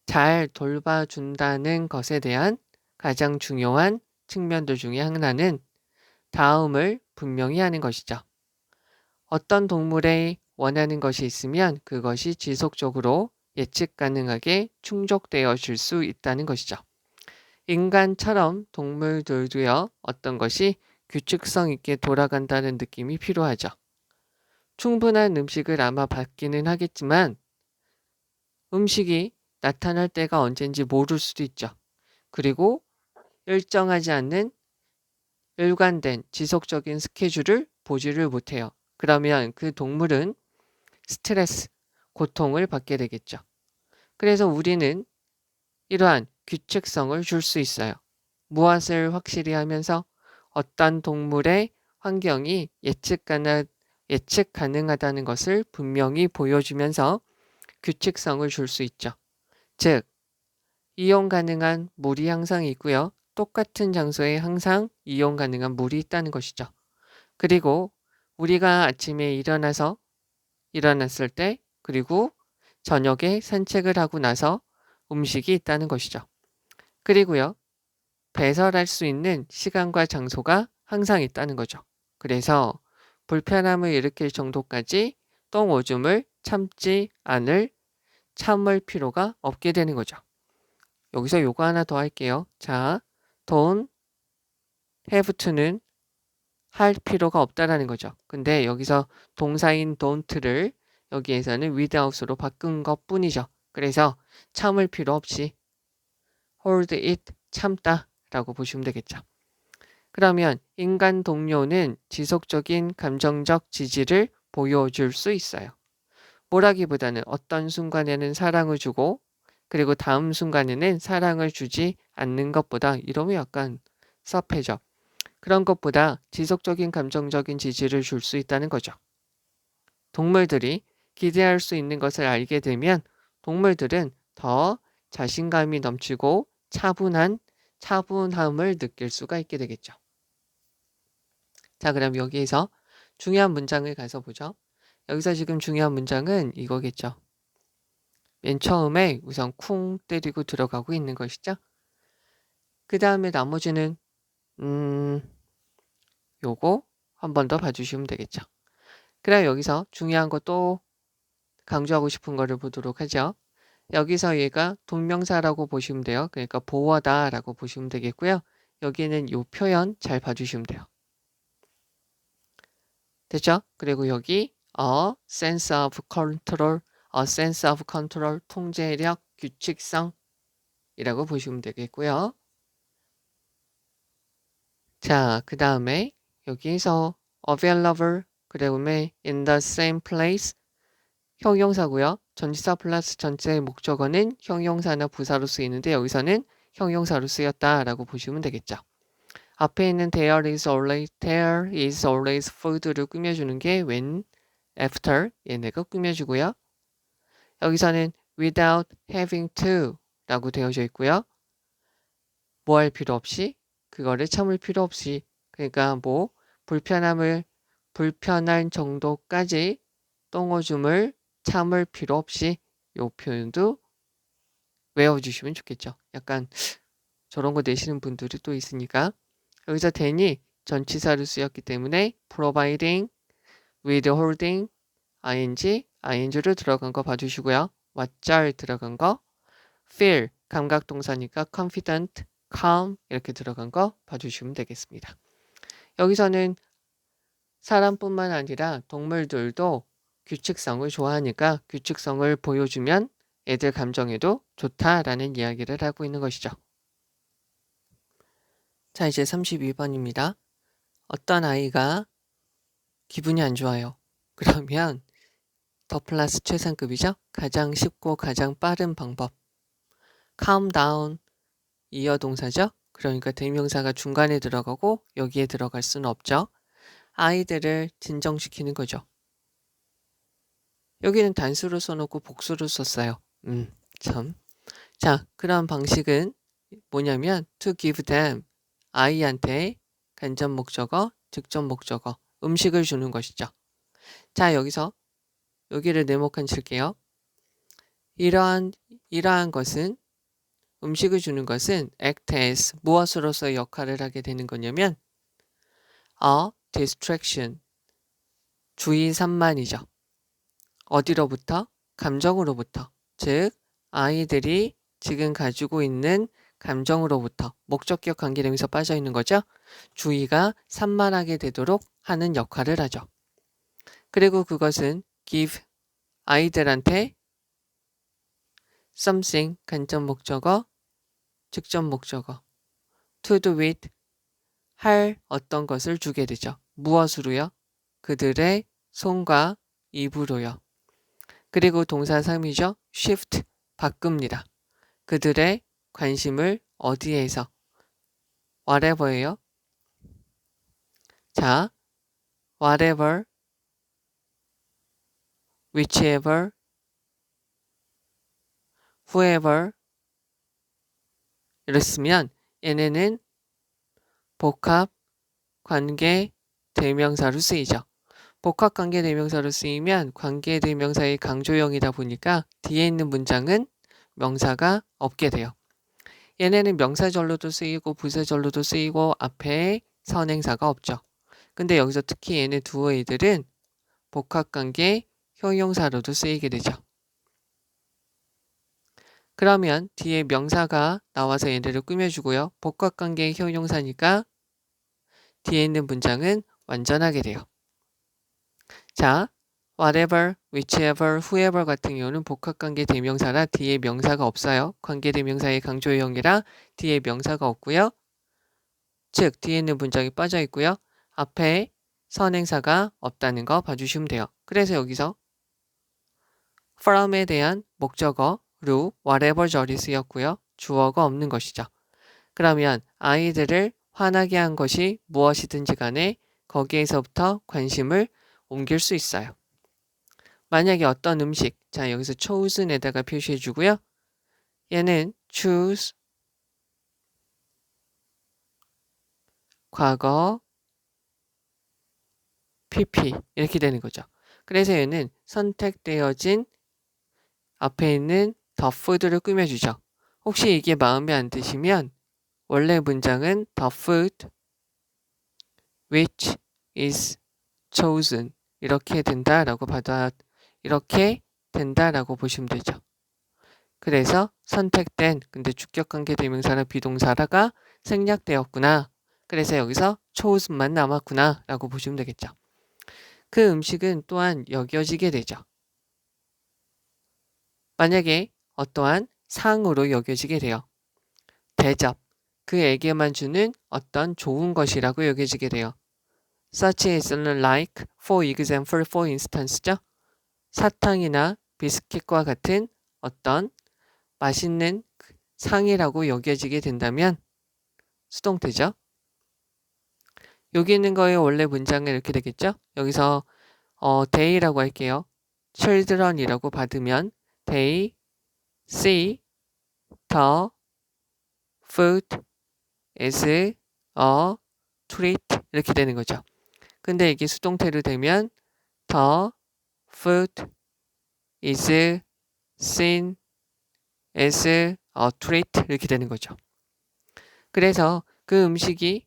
잘 돌봐준다는 것에 대한 가장 중요한 측면들 중에 하나는 다음을 분명히 하는 것이죠. 어떤 동물에 원하는 것이 있으면 그것이 지속적으로 예측 가능하게 충족되어 줄 수 있다는 것이죠. 인간처럼 동물들도요, 어떤 것이 규칙성 있게 돌아간다는 느낌이 필요하죠. 충분한 음식을 아마 받기는 하겠지만 음식이 나타날 때가 언젠지 모를 수도 있죠. 그리고 일정하지 않는 일관된 지속적인 스케줄을 보지를 못해요. 그러면 그 동물은 스트레스, 고통을 받게 되겠죠. 그래서 우리는 이러한 규칙성을 줄 수 있어요. 무엇을 확실히 하면서 어떤 동물의 환경이 예측 가능하다는 것을 분명히 보여주면서 규칙성을 줄 수 있죠. 즉, 이용 가능한 물이 항상 있고요. 똑같은 장소에 항상 이용 가능한 물이 있다는 것이죠. 그리고 우리가 아침에 일어났을 때, 그리고 저녁에 산책을 하고 나서 음식이 있다는 것이죠. 그리고요, 배설할 수 있는 시간과 장소가 항상 있다는 거죠. 그래서 불편함을 일으킬 정도까지 똥오줌을 참을 필요가 없게 되는 거죠. 여기서 요거 하나 더 할게요. 자, don't have to는 할 필요가 없다라는 거죠. 근데 여기서 동사인 don't를 여기에서는 without으로 바꾼 것 뿐이죠. 그래서 참을 필요 없이 hold it, 참다 라고 보시면 되겠죠. 그러면 인간 동료는 지속적인 감정적 지지를 보여줄 수 있어요. 뭐라기보다는 어떤 순간에는 사랑을 주고 그리고 다음 순간에는 사랑을 주지 않는 것보다 이러면 약간 섭해져. 그런 것보다 지속적인 감정적인 지지를 줄 수 있다는 거죠. 동물들이 기대할 수 있는 것을 알게 되면 동물들은 더 자신감이 넘치고 차분함을 느낄 수가 있게 되겠죠. 자, 그럼 여기에서 중요한 문장을 가서 보죠. 여기서 지금 중요한 문장은 이거겠죠. 맨 처음에 우선 쿵 때리고 들어가고 있는 것이죠. 그 다음에 나머지는 요거 한 번 더 봐주시면 되겠죠. 그럼 여기서 중요한 거 또 강조하고 싶은 거를 보도록 하죠. 여기서 얘가 동명사라고 보시면 돼요. 그러니까 보어다라고 보시면 되겠고요. 여기는 요 표현 잘 봐주시면 돼요. 됐죠? 그리고 여기 a sense of control, 통제력, 규칙성이라고 보시면 되겠고요. 자, 그 다음에 여기서 available, 그 다음에 in the same place, 형용사고요. 전치사 플러스 전체의 목적어는 형용사나 부사로 쓰이는데 여기서는 형용사로 쓰였다라고 보시면 되겠죠. 앞에 있는 there is always food를 꾸며주는 게 when, after 얘네가 꾸며주고요. 여기서는 without having to 라고 되어져 있고요. 뭐 할 필요 없이 그거를 참을 필요 없이 그러니까 뭐 불편한 정도까지 똥오줌을 참을 필요 없이 요 표현도 외워주시면 좋겠죠. 약간 저런 거 내시는 분들이 또 있으니까 여기서 then이 전치사로 쓰였기 때문에 providing, withholding, ing를 들어간 거 봐주시고요. 왓잘 들어간 거, feel 감각동사니까 confident, calm 이렇게 들어간 거 봐주시면 되겠습니다. 여기서는 사람뿐만 아니라 동물들도 규칙성을 좋아하니까 규칙성을 보여주면 애들 감정에도 좋다라는 이야기를 하고 있는 것이죠. 자, 이제 32번입니다. 어떤 아이가 기분이 안 좋아요. 그러면 더 플러스 최상급이죠. 가장 쉽고 가장 빠른 방법. calm down, 이어 동사죠. 그러니까 대명사가 중간에 들어가고 여기에 들어갈 수는 없죠. 아이들을 진정시키는 거죠. 여기는 단수로 써놓고 복수로 썼어요. 참. 자, 그런 방식은 뭐냐면 to give them, 아이한테 간접 목적어, 직접 목적어, 음식을 주는 것이죠. 자, 여기서 여기를 네모칸 칠게요. 이러한 것은, 음식을 주는 것은 act as, 무엇으로서 역할을 하게 되는 거냐면 a distraction, 주의 산만이죠. 어디로부터? 감정으로부터. 즉 아이들이 지금 가지고 있는 감정으로부터, 목적격 관계되면서 빠져 있는 거죠. 주의가 산만하게 되도록 하는 역할을 하죠. 그리고 그것은 give, 아이들한테 something, 간접 목적어, 직접 목적어, to do with, 할 어떤 것을 주게 되죠. 무엇으로요? 그들의 손과 입으로요. 그리고 동사 3이죠. shift, 바꿉니다. 그들의 관심을 어디에서? whatever예요. 자, whatever, whichever, whoever 이랬으면 얘네는 복합 관계 대명사로 쓰이죠. 복합 관계 대명사로 쓰이면 관계 대명사의 강조형이다 보니까 뒤에 있는 문장은 명사가 없게 돼요. 얘네는 명사절로도 쓰이고 부사절로도 쓰이고 앞에 선행사가 없죠. 근데 여기서 특히 얘네 두 애들은 복합관계 형용사로도 쓰이게 되죠. 그러면 뒤에 명사가 나와서 얘네를 꾸며주고요. 복합관계 형용사니까 뒤에 있는 문장은 완전하게 돼요. 자, whatever, whichever, whoever 같은 경우는 복합관계 대명사라 뒤에 명사가 없어요. 관계대명사의 강조형이라 뒤에 명사가 없고요. 즉 뒤에 있는 문장이 빠져 있고요. 앞에 선행사가 없다는 거 봐주시면 돼요. 그래서 여기서 from에 대한 목적어로 whatever 절이 쓰였고요. 주어가 없는 것이죠. 그러면 아이들을 화나게 한 것이 무엇이든지 간에 거기에서부터 관심을 옮길 수 있어요. 만약에 어떤 음식, 자 여기서 chosen에다가 표시해 주고요. 얘는 choose, 과거, pp 이렇게 되는 거죠. 그래서 얘는 선택되어진 앞에 있는 the food를 꾸며주죠. 혹시 이게 마음에 안 드시면 원래 문장은 the food which is chosen 이렇게 된다라고 보시면 되죠. 그래서 선택된, 근데 주격관계 대명사나 비동사라가 생략되었구나. 그래서 여기서 chosen만 남았구나 라고 보시면 되겠죠. 그 음식은 또한 여겨지게 되죠. 만약에 어떠한 상으로 여겨지게 돼요. 대접, 그에게만 주는 어떤 좋은 것이라고 여겨지게 돼요. such as like, for example, for instance죠. 사탕이나 비스킷과 같은 어떤 맛있는 상이라고 여겨지게 된다면 수동태죠. 여기 있는 거의 원래 문장은 이렇게 되겠죠. 여기서 they라고 할게요. children이라고 받으면 they see the food as a treat 이렇게 되는 거죠. 근데 이게 수동태로 되면 the food is seen as a treat 이렇게 되는 거죠. 그래서 그 음식이,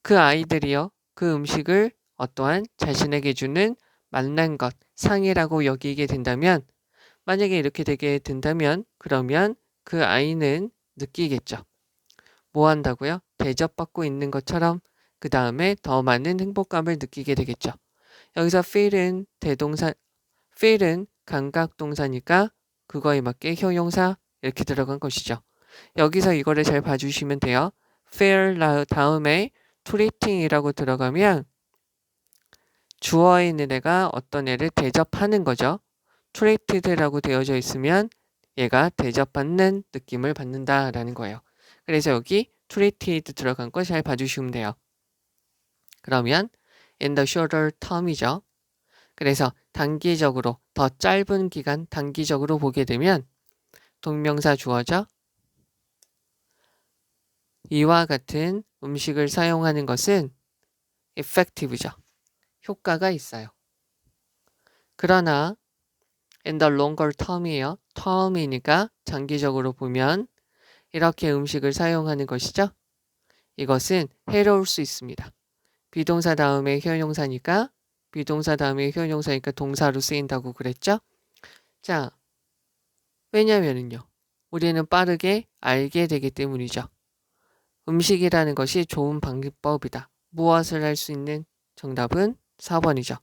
그 아이들이요, 그 음식을 어떠한 자신에게 주는 맛난 것, 상이라고 여기게 된다면, 만약에 이렇게 되게 된다면 그러면 그 아이는 느끼겠죠. 뭐 한다고요? 대접받고 있는 것처럼 그 다음에 더 많은 행복감을 느끼게 되겠죠. 여기서 feel은 feel은 감각동사니까 그거에 맞게 형용사 이렇게 들어간 것이죠. 여기서 이거를 잘 봐주시면 돼요. feel 다음에 treating이라고 들어가면 주어에 있는 애가 어떤 애를 대접하는 거죠. treated라고 되어져 있으면 얘가 대접받는 느낌을 받는다라는 거예요. 그래서 여기 treated 들어간 거 잘 봐주시면 돼요. 그러면 in the shorter term이죠. 그래서 단기적으로 더 짧은 기간 단기적으로 보게 되면 동명사 주어져 이와 같은 음식을 사용하는 것은 effective죠. 효과가 있어요. 그러나 in the longer term이에요. term이니까 장기적으로 보면 이렇게 음식을 사용하는 것이죠. 이것은 해로울 수 있습니다. 비동사 다음에 형용사니까 동사로 쓰인다고 그랬죠. 자, 왜냐면은요. 우리는 빠르게 알게 되기 때문이죠. 음식이라는 것이 좋은 방법이다. 무엇을 할 수 있는? 정답은 4번이죠.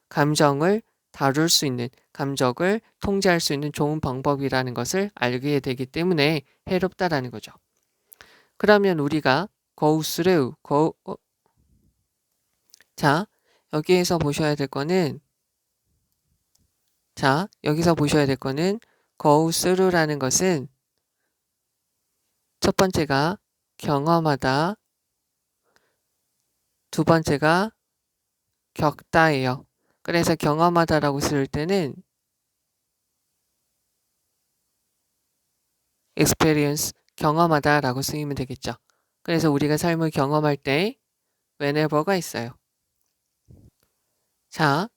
감정을 다룰 수 있는, 감정을 통제할 수 있는 좋은 방법이라는 것을 알게 되기 때문에 해롭다라는 거죠. 그러면 우리가 go through, 자, 여기서 보셔야 될 거는 go through라는 것은 첫 번째가 경험하다, 두 번째가 겪다예요. 그래서 경험하다라고 쓸 때는 experience, 경험하다라고 쓰이면 되겠죠. 그래서 우리가 삶을 경험할 때 whenever가 있어요. 자,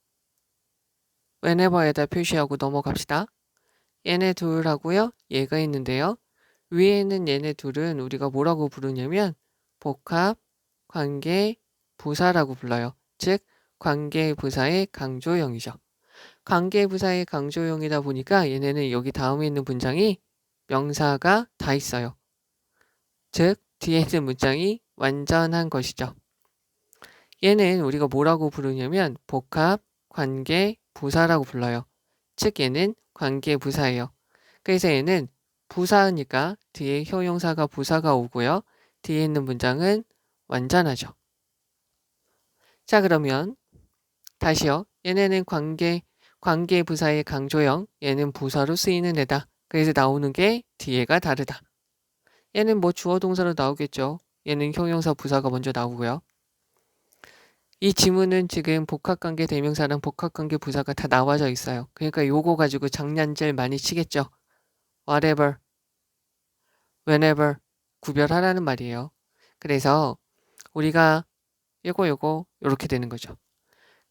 whenever에다 표시하고 넘어갑시다. 얘네 둘하고요. 얘가 있는데요. 위에 있는 얘네 둘은 우리가 뭐라고 부르냐면 복합, 관계, 부사라고 불러요. 즉 관계 부사의 강조형이죠. 관계 부사의 강조형이다 보니까 얘네는 여기 다음에 있는 문장이 명사가 다 있어요. 즉 뒤에 있는 문장이 완전한 것이죠. 얘는 우리가 뭐라고 부르냐면 복합, 관계, 부사라고 불러요. 즉 얘는 관계 부사예요. 그래서 얘는 부사니까 뒤에 형용사가 부사가 오고요. 뒤에 있는 문장은 완전하죠. 자, 그러면 다시요. 얘네는 관계 부사의 강조형, 얘는 부사로 쓰이는 애다. 그래서 나오는 게 뒤에가 다르다. 얘는 뭐 주어 동사로 나오겠죠. 얘는 형용사 부사가 먼저 나오고요. 이 지문은 지금 복합관계 대명사랑 복합관계 부사가 다 나와져 있어요. 그러니까 요거 가지고 장난질 많이 치겠죠. whatever, whenever 구별하라는 말이에요. 그래서 우리가 요거 이렇게 되는 거죠.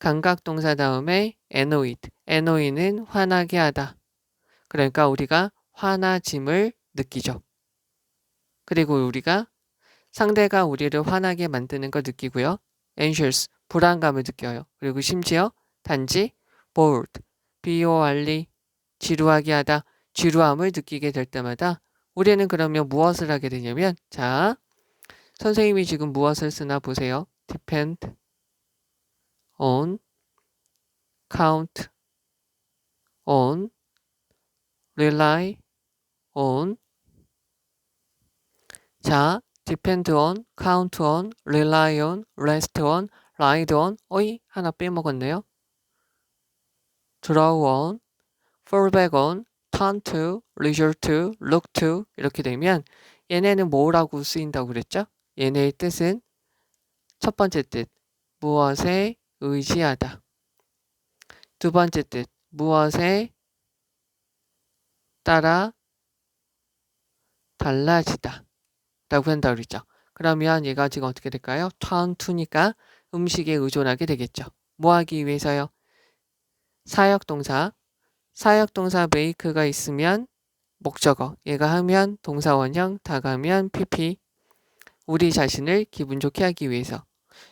감각동사 다음에 annoy는 화나게 하다. 그러니까 우리가 화나짐을 느끼죠. 그리고 우리가 상대가 우리를 화나게 만드는 걸 느끼고요. anxious, 불안감을 느껴요. 그리고 심지어 단지 bored, B-O-R-E, 지루하게 하다, 지루함을 느끼게 될 때마다 우리는 그러면 무엇을 하게 되냐면 자, 선생님이 지금 무엇을 쓰나 보세요. depend on, count on, rely on. 자, depend on, count on, rely on, rest on, ride on. 어이, 하나 빼먹었네요. draw on, fall back on, turn to, leisure to, look to 이렇게 되면 얘네는 뭐라고 쓰인다고 그랬죠? 얘네의 뜻은 첫 번째 뜻, 무엇에 의지하다. 두 번째 뜻, 무엇에 따라 달라지다 라고 한다고 그랬죠. 그러면 얘가 지금 어떻게 될까요? turn to니까 음식에 의존하게 되겠죠. 뭐 하기 위해서요? 사역동사 make가 있으면 목적어, 얘가 하면 동사원형, 다가면 PP, 우리 자신을 기분 좋게 하기 위해서.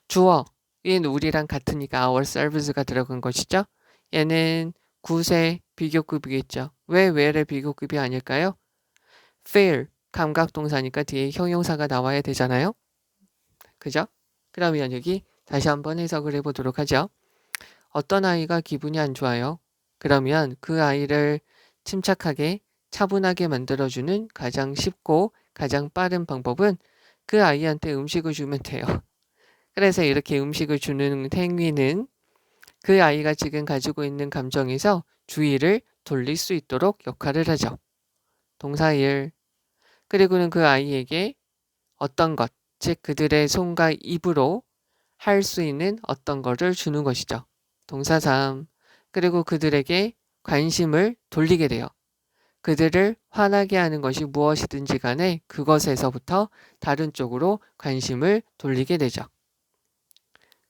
주어, 얘는 우리랑 같으니까 our serves가 들어간 것이죠. 얘는 구세 비교급이겠죠. 왜를 비교급이 아닐까요? feel, 감각동사니까 뒤에 형용사가 나와야 되잖아요. 그죠? 그러면 여기 다시 한번 해석을 해보도록 하죠. 어떤 아이가 기분이 안 좋아요? 그러면 그 아이를 침착하게 차분하게 만들어주는 가장 쉽고 가장 빠른 방법은 그 아이한테 음식을 주면 돼요. 그래서 이렇게 음식을 주는 행위는 그 아이가 지금 가지고 있는 감정에서 주의를 돌릴 수 있도록 역할을 하죠. 동사 1. 그리고는 그 아이에게 어떤 것, 즉 그들의 손과 입으로 할 수 있는 어떤 거를 주는 것이죠. 동사 3. 그리고 그들에게 관심을 돌리게 돼요. 그들을 화나게 하는 것이 무엇이든지 간에 그것에서부터 다른 쪽으로 관심을 돌리게 되죠.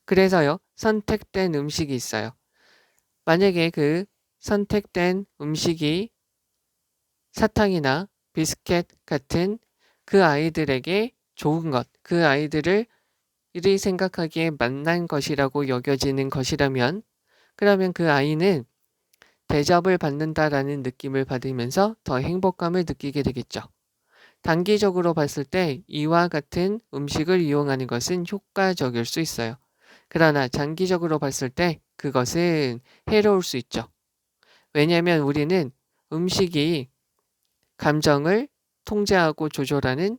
그래서요, 선택된 음식이 있어요. 만약에 그 선택된 음식이 사탕이나 비스켓 같은 그 아이들에게 좋은 것, 그 아이들을 이리 생각하기에 만난 것이라고 여겨지는 것이라면 그러면 그 아이는 대접을 받는다라는 느낌을 받으면서 더 행복감을 느끼게 되겠죠. 단기적으로 봤을 때 이와 같은 음식을 이용하는 것은 효과적일 수 있어요. 그러나 장기적으로 봤을 때 그것은 해로울 수 있죠. 왜냐하면 우리는 음식이 감정을 통제하고 조절하는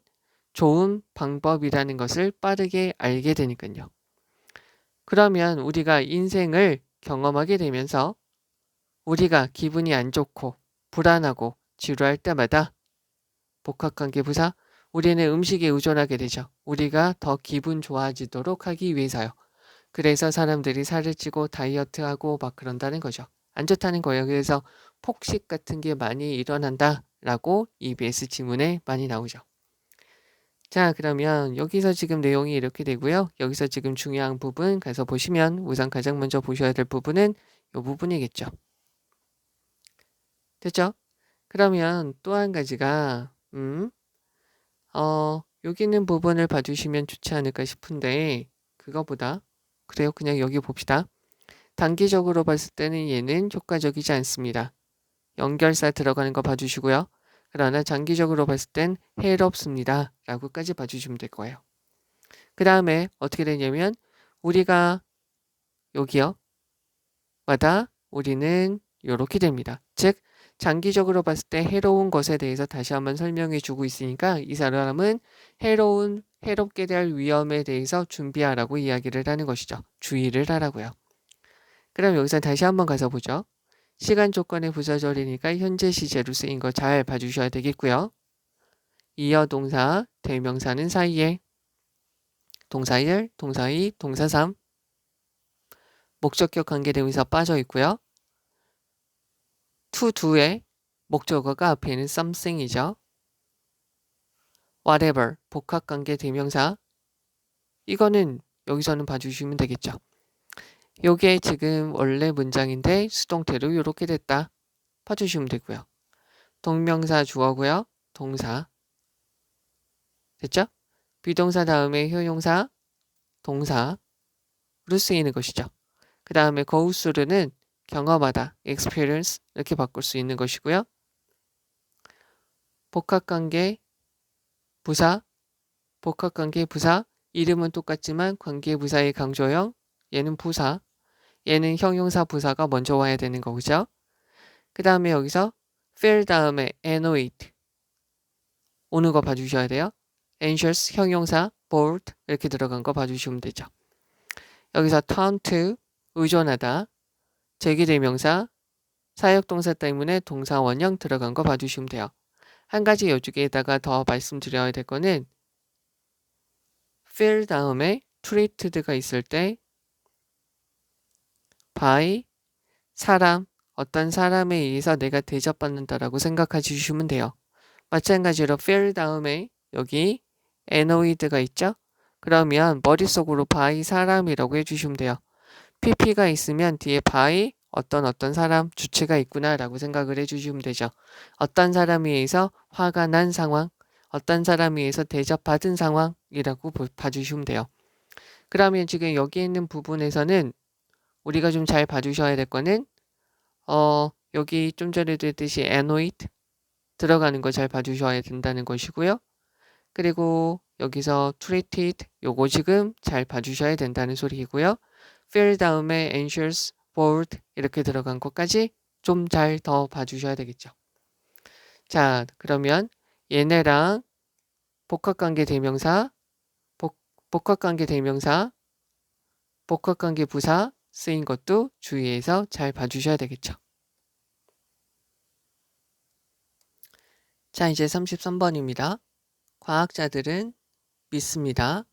좋은 방법이라는 것을 빠르게 알게 되니까요. 그러면 우리가 인생을 경험하게 되면서 우리가 기분이 안 좋고 불안하고 지루할 때마다 복합관계 부사 우리는 음식에 의존하게 되죠. 우리가 더 기분 좋아지도록 하기 위해서요. 그래서 사람들이 살을 찌고 다이어트하고 막 그런다는 거죠. 안 좋다는 거예요. 그래서 폭식 같은 게 많이 일어난다라고 EBS 지문에 많이 나오죠. 자, 그러면 여기서 지금 내용이 이렇게 되고요. 여기서 지금 중요한 부분 가서 보시면 우선 가장 먼저 보셔야 될 부분은 이 부분이겠죠. 됐죠? 그러면 또 한 가지가 여기 있는 부분을 봐주시면 좋지 않을까 싶은데 그거보다 그래요. 그냥 여기 봅시다. 단기적으로 봤을 때는 얘는 효과적이지 않습니다. 연결사 들어가는 거 봐주시고요. 그러나 장기적으로 봤을 땐 해롭습니다. 라고까지 봐주시면 될 거예요. 그 다음에 어떻게 되냐면 우리가 여기요. 마다 우리는 이렇게 됩니다. 즉 장기적으로 봤을 때 해로운 것에 대해서 다시 한번 설명해 주고 있으니까 이 사람은 해롭게 될 위험에 대해서 준비하라고 이야기를 하는 것이죠. 주의를 하라고요. 그럼 여기서 다시 한번 가서 보죠. 시간 조건의 부사절이니까 현재 시제로 쓰인 거 잘 봐주셔야 되겠고요. 이어 동사, 대명사는 사이에 동사 1, 동사 2, 동사 3 목적격 관계대명사 빠져 있고요. to do의 목적어가 앞에 있는 something이죠. whatever 복합관계 대명사 이거는 여기서는 봐주시면 되겠죠. 요게 지금 원래 문장인데 수동태로 이렇게 됐다. 봐주시면 되고요. 동명사 주어고요. 동사 됐죠? 비동사 다음에 효용사 동사로 쓰이는 것이죠. 그 다음에 go through는 경험하다 experience 이렇게 바꿀 수 있는 것이고요. 복합관계 부사 이름은 똑같지만 관계부사의 강조형 얘는 부사 얘는 형용사 부사가 먼저 와야 되는 거죠. 그 다음에 여기서 feel 다음에 annoyed 오는 거 봐주셔야 돼요. anxious 형용사 bored 이렇게 들어간 거 봐주시면 되죠. 여기서 turn to 의존하다 제기대명사 사역동사 때문에 동사 원형 들어간 거 봐주시면 돼요. 한 가지 여주기에다가 더 말씀드려야 될 거는 feel 다음에 treated가 있을 때 by 사람 어떤 사람에 의해서 내가 대접받는다라고 생각해 주시면 돼요. 마찬가지로 feel 다음에 여기 annoyed가 있죠? 그러면 머릿속으로 by 사람이라고 해주시면 돼요. pp가 있으면 뒤에 by 어떤 사람 주체가 있구나 라고 생각을 해주시면 되죠. 어떤 사람에 의해서 화가 난 상황 어떤 사람에 의해서 대접받은 상황이라고 봐주시면 돼요. 그러면 지금 여기 있는 부분에서는 우리가 좀 잘 봐주셔야 될 거는 여기 좀 전에도 했듯이 annoyed 들어가는 거 잘 봐주셔야 된다는 것이고요. 그리고 여기서 treated 요거 지금 잘 봐주셔야 된다는 소리이고요. feel 다음에 anxious, bored 이렇게 들어간 것까지 좀 잘 더 봐주셔야 되겠죠. 자 그러면 얘네랑 복합관계 대명사, 복합관계 대명사, 복합관계 부사 쓰인 것도 주의해서 잘 봐주셔야 되겠죠. 자 이제 33번입니다. 과학자들은 믿습니다.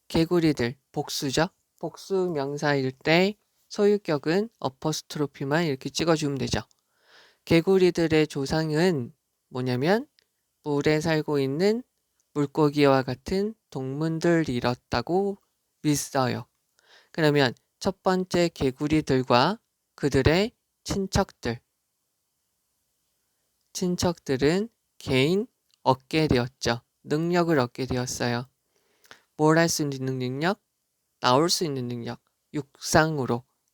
개구리들, 복수죠. 복수 명사일 때 소유격은 어퍼스트로피만 이렇게 찍어주면 되죠. 개구리들의 조상은 뭐냐면 물에 살고 있는 물고기와 같은 동물들이었다고 믿어요. 그러면 첫 번째 개구리들과 그들의 친척들은 개인 얻게 되었죠. 능력을 얻게 되었어요. 뭘 할 수 있는 능력? 나올 수 있는 능력.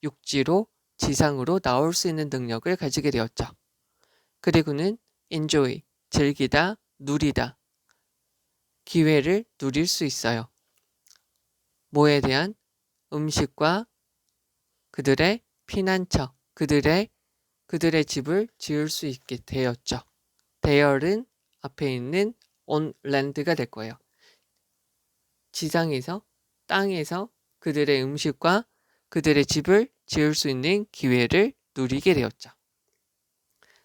육지로, 지상으로 나올 수 있는 능력을 가지게 되었죠. 그리고는 enjoy, 즐기다, 누리다. 기회를 누릴 수 있어요. 뭐에 대한? 음식과 그들의 피난처, 그들의 집을 지을 수 있게 되었죠. 대열은 앞에 있는 on land가 될 거예요. 지상에서, 땅에서 그들의 음식과 그들의 집을 지을 수 있는 기회를 누리게 되었죠.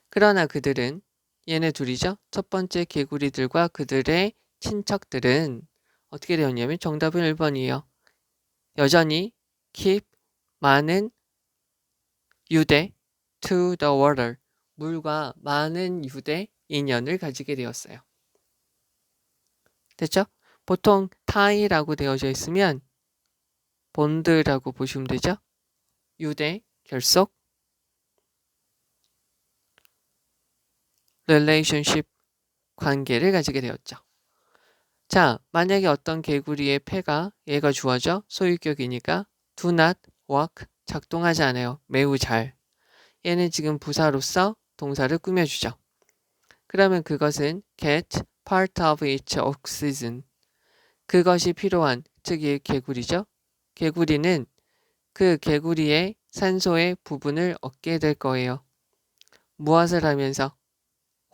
그러나 그들은 얘네 둘이죠. 첫 번째 개구리들과 그들의 친척들은 어떻게 되었냐면 정답은 1번이에요. 여전히 keep 많은 유대 to the water 물과 많은 유대 인연을 가지게 되었어요. 됐죠? 보통 tie라고 되어져 있으면 본드라고 보시면 되죠? 유대, 결속, relationship, 관계를 가지게 되었죠. 자, 만약에 어떤 개구리의 폐가 얘가 주어져 소유격이니까 do not work 작동하지 않아요. 매우 잘. 얘는 지금 부사로서 동사를 꾸며주죠. 그러면 그것은 get part of its oxygen 그것이 필요한 즉 이 개구리죠. 개구리는 그 개구리의 산소의 부분을 얻게 될 거예요. 무엇을 하면서?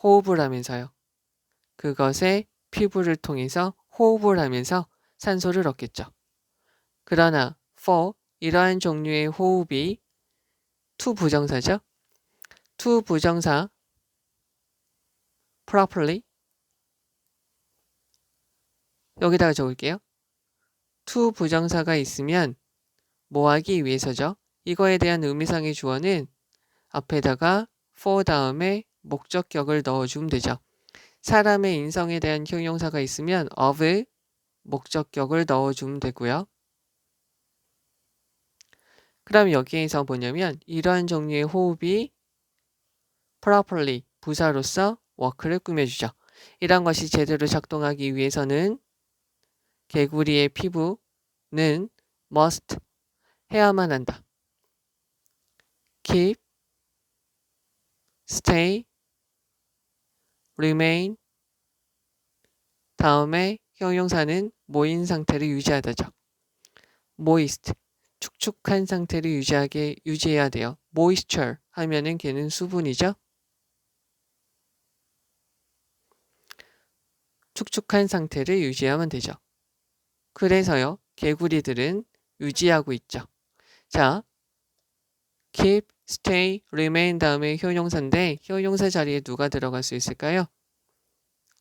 호흡을 하면서요. 그것의 피부를 통해서 호흡을 하면서 산소를 얻겠죠. 그러나 for 이러한 종류의 호흡이 to 부정사죠. to 부정사 properly 여기다가 적을게요. to 부정사가 있으면 뭐 하기 위해서죠? 이거에 대한 의미상의 주어는 앞에다가 for 다음에 목적격을 넣어주면 되죠. 사람의 인성에 대한 형용사가 있으면 of 목적격을 넣어주면 되고요. 그럼 여기에서 뭐냐면 이러한 종류의 호흡이 properly 부사로서 work를 꾸며주죠. 이런 것이 제대로 작동하기 위해서는 개구리의 피부는 must 해야만 한다. keep, stay, remain 다음에 형용사는 모인 상태를 유지하다죠. moist 축축한 상태를 유지해야 돼요. moisture 하면은 걔는 수분이죠. 축축한 상태를 유지하면 되죠. 그래서요. 개구리들은 유지하고 있죠. 자, keep, stay, remain 다음에 효용사인데 효용사 자리에 누가 들어갈 수 있을까요?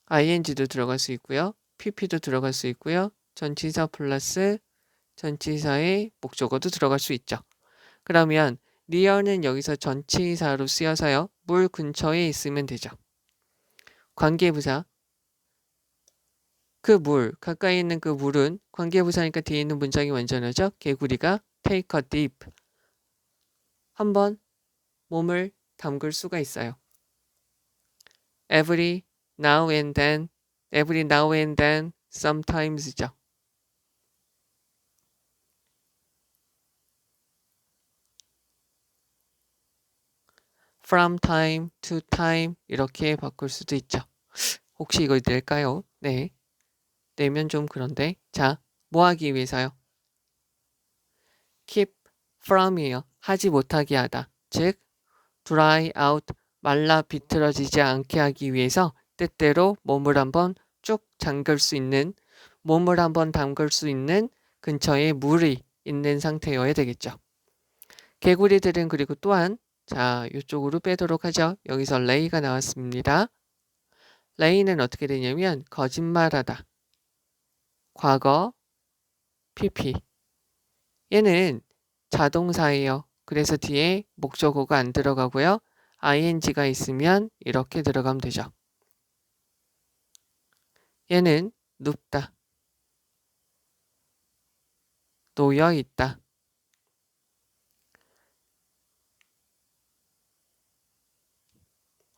ing도 들어갈 수 있고요. pp도 들어갈 수 있고요. 전치사 플러스 전치사의 목적어도 들어갈 수 있죠. 그러면 near는 여기서 전치사로 쓰여서요. 물 근처에 있으면 되죠. 관계부사 그 물, 가까이 있는 그 물은 관계부사니까 뒤에 있는 문장이 완전하죠. 개구리가 take a dip 한번 몸을 담글 수가 있어요. every now and then, sometimes죠. from time to time 이렇게 바꿀 수도 있죠. 혹시 이걸 낼까요? 네. 내면 좀 그런데. 자, 뭐 하기 위해서요? keep from이에요. 하지 못하게 하다. 즉, dry out, 말라 비틀어지지 않게 하기 위해서 때때로 몸을 한번 쭉 잠글 수 있는, 몸을 한번 담글 수 있는 근처에 물이 있는 상태여야 되겠죠. 개구리들은 그리고 또한 자, 이쪽으로 빼도록 하죠. 여기서 lay가 나왔습니다. lay는 어떻게 되냐면 거짓말하다. 과거 PP. 얘는 자동사예요. 그래서 뒤에 목적어가 안 들어가고요. ing가 있으면 이렇게 들어가면 되죠. 얘는 눕다, 놓여 있다.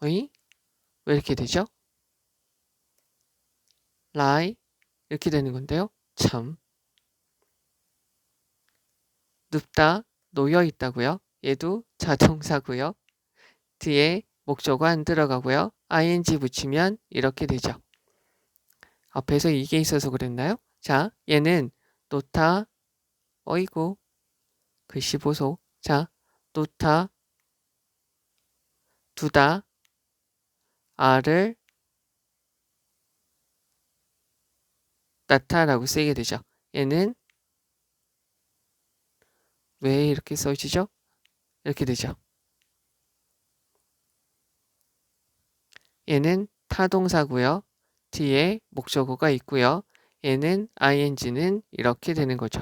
어이? 왜 이렇게 되죠? lie 이렇게 되는 건데요. 참. 눕다, 놓여 있다고요. 얘도 자동사고요. 뒤에 목적어 안 들어가고요. ing 붙이면 이렇게 되죠. 앞에서 이게 있어서 그랬나요? 자, 얘는 놓다, 어이구, 글씨 보소. 자, 놓다, 두다, 알을 낳다라고 쓰이게 되죠. 얘는 왜 이렇게 써지죠? 이렇게 되죠. 얘는 타동사고요. 뒤에 목적어가 있고요. 얘는 ing는 이렇게 되는 거죠.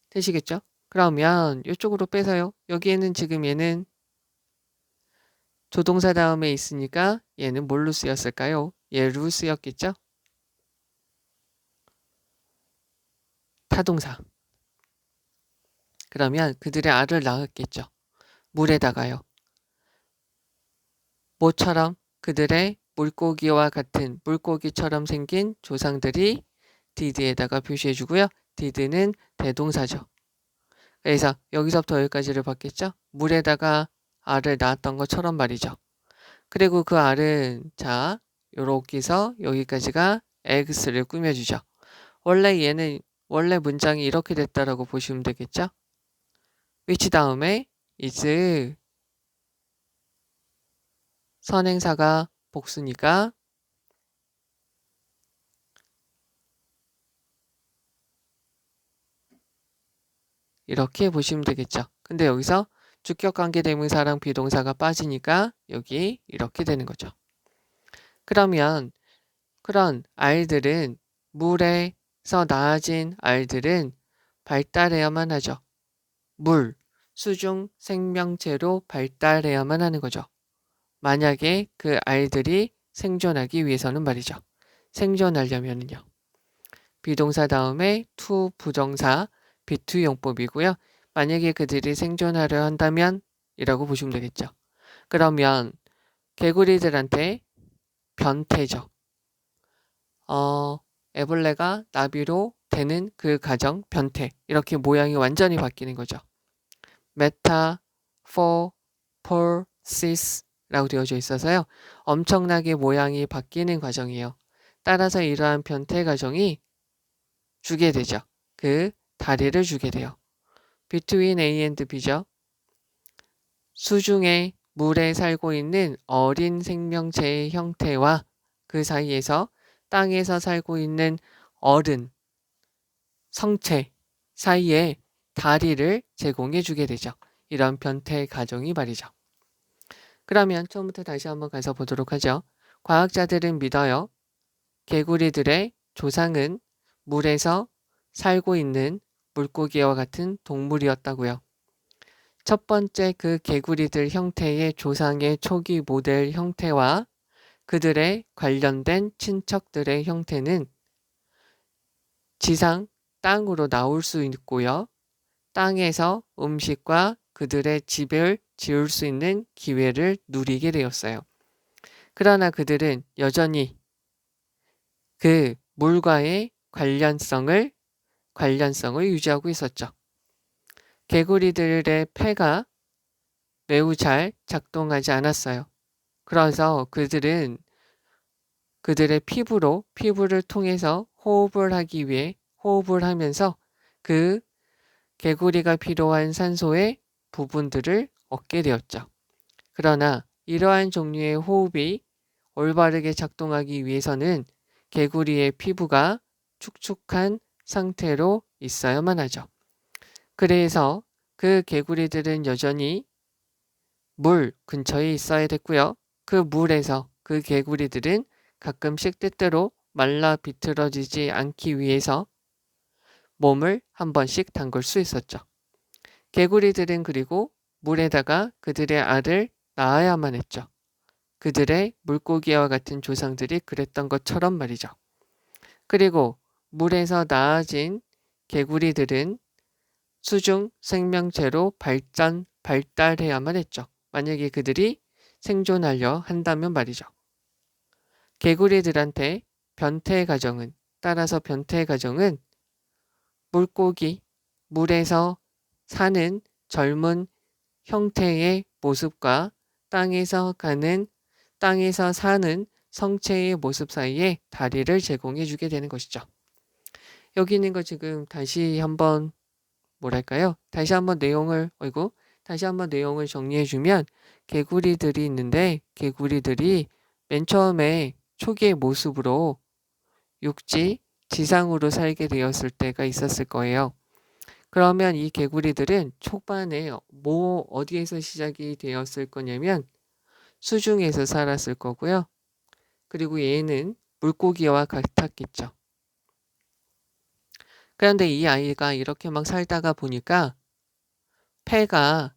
되시겠죠? 그러면 이쪽으로 빼서요. 여기에는 지금 얘는 조동사 다음에 있으니까 얘는 뭘로 쓰였을까요? 얘로 쓰였겠죠? 타동사. 그러면 그들의 알을 낳았겠죠. 물에다가요. 뭐처럼? 그들의 물고기와 같은 물고기처럼 생긴 조상들이 did에다가 표시해주고요. did는 대동사죠. 그래서 여기서부터 여기까지를 봤겠죠? 물에다가 알을 낳았던 것처럼 말이죠. 그리고 그 알은 자 요렇게 해서 여기까지가 x를 꾸며주죠. 원래 문장이 이렇게 됐다라고 보시면 되겠죠? which 다음에 is 선행사가 복수니까 이렇게 보시면 되겠죠. 근데 여기서 주격관계대명사랑 비동사가 빠지니까 여기 이렇게 되는 거죠. 그러면 그런 알들은 물에서 나아진 알들은 발달해야만 하죠. 물, 수중 생명체로 발달해야만 하는 거죠. 만약에 그 알들이 생존하기 위해서는 말이죠. 생존하려면은요. 비동사 다음에 to 부정사 비투 용법이고요. 만약에 그들이 생존하려 한다면 이라고 보시면 되겠죠. 그러면 개구리들한테 변태죠. 애벌레가 나비로 되는 그 과정 변태 이렇게 모양이 완전히 바뀌는 거죠. 메타포르시스라고 되어져 있어서요. 엄청나게 모양이 바뀌는 과정이에요. 따라서 이러한 변태 과정이 주게 되죠. 그 다리를 주게 돼요. between A and B죠. 수중에 물에 살고 있는 어린 생명체의 형태와 그 사이에서 땅에서 살고 있는 어른 성체 사이에 다리를 제공해 주게 되죠. 이런 변태 과정이 말이죠. 그러면 처음부터 다시 한번 가서 보도록 하죠. 과학자들은 믿어요. 개구리들의 조상은 물에서 살고 있는 물고기와 같은 동물이었다고요. 첫 번째 그 개구리들 형태의 조상의 초기 모델 형태와 그들의 관련된 친척들의 형태는 지상 땅으로 나올 수 있고요. 땅에서 음식과 그들의 집을 지을 수 있는 기회를 누리게 되었어요. 그러나 그들은 여전히 그 물과의 관련성을 유지하고 있었죠. 개구리들의 폐가 매우 잘 작동하지 않았어요. 그래서 그들은 그들의 피부를 통해서 호흡을 하기 위해 호흡을 하면서 그 개구리가 필요한 산소의 부분들을 얻게 되었죠. 그러나 이러한 종류의 호흡이 올바르게 작동하기 위해서는 개구리의 피부가 축축한 상태로 있어야만 하죠. 그래서 그 개구리들은 여전히 물 근처에 있어야 됐고요. 그 물에서 그 개구리들은 가끔씩 때때로 말라 비틀어지지 않기 위해서 몸을 한 번씩 담글 수 있었죠. 개구리들은 그리고 물에다가 그들의 알을 낳아야만 했죠. 그들의 물고기와 같은 조상들이 그랬던 것처럼 말이죠. 그리고 물에서 낳아진 개구리들은 수중 생명체로 발달해야만 했죠. 만약에 그들이 생존하려 한다면 말이죠. 개구리들한테 따라서 변태의 가정은 물고기, 물에서 사는 젊은 형태의 모습과 땅에서 사는 성체의 모습 사이에 다리를 제공해 주게 되는 것이죠. 여기 있는 거 지금 다시 한번 다시 한번 내용을 정리해 주면 개구리들이 있는데 개구리들이 맨 처음에 초기의 모습으로 지상으로 살게 되었을 때가 있었을 거예요. 그러면 이 개구리들은 초반에 어디에서 시작이 되었을 거냐면 수중에서 살았을 거고요. 그리고 얘는 물고기와 같았겠죠. 그런데 이 아이가 이렇게 막 살다가 보니까 폐가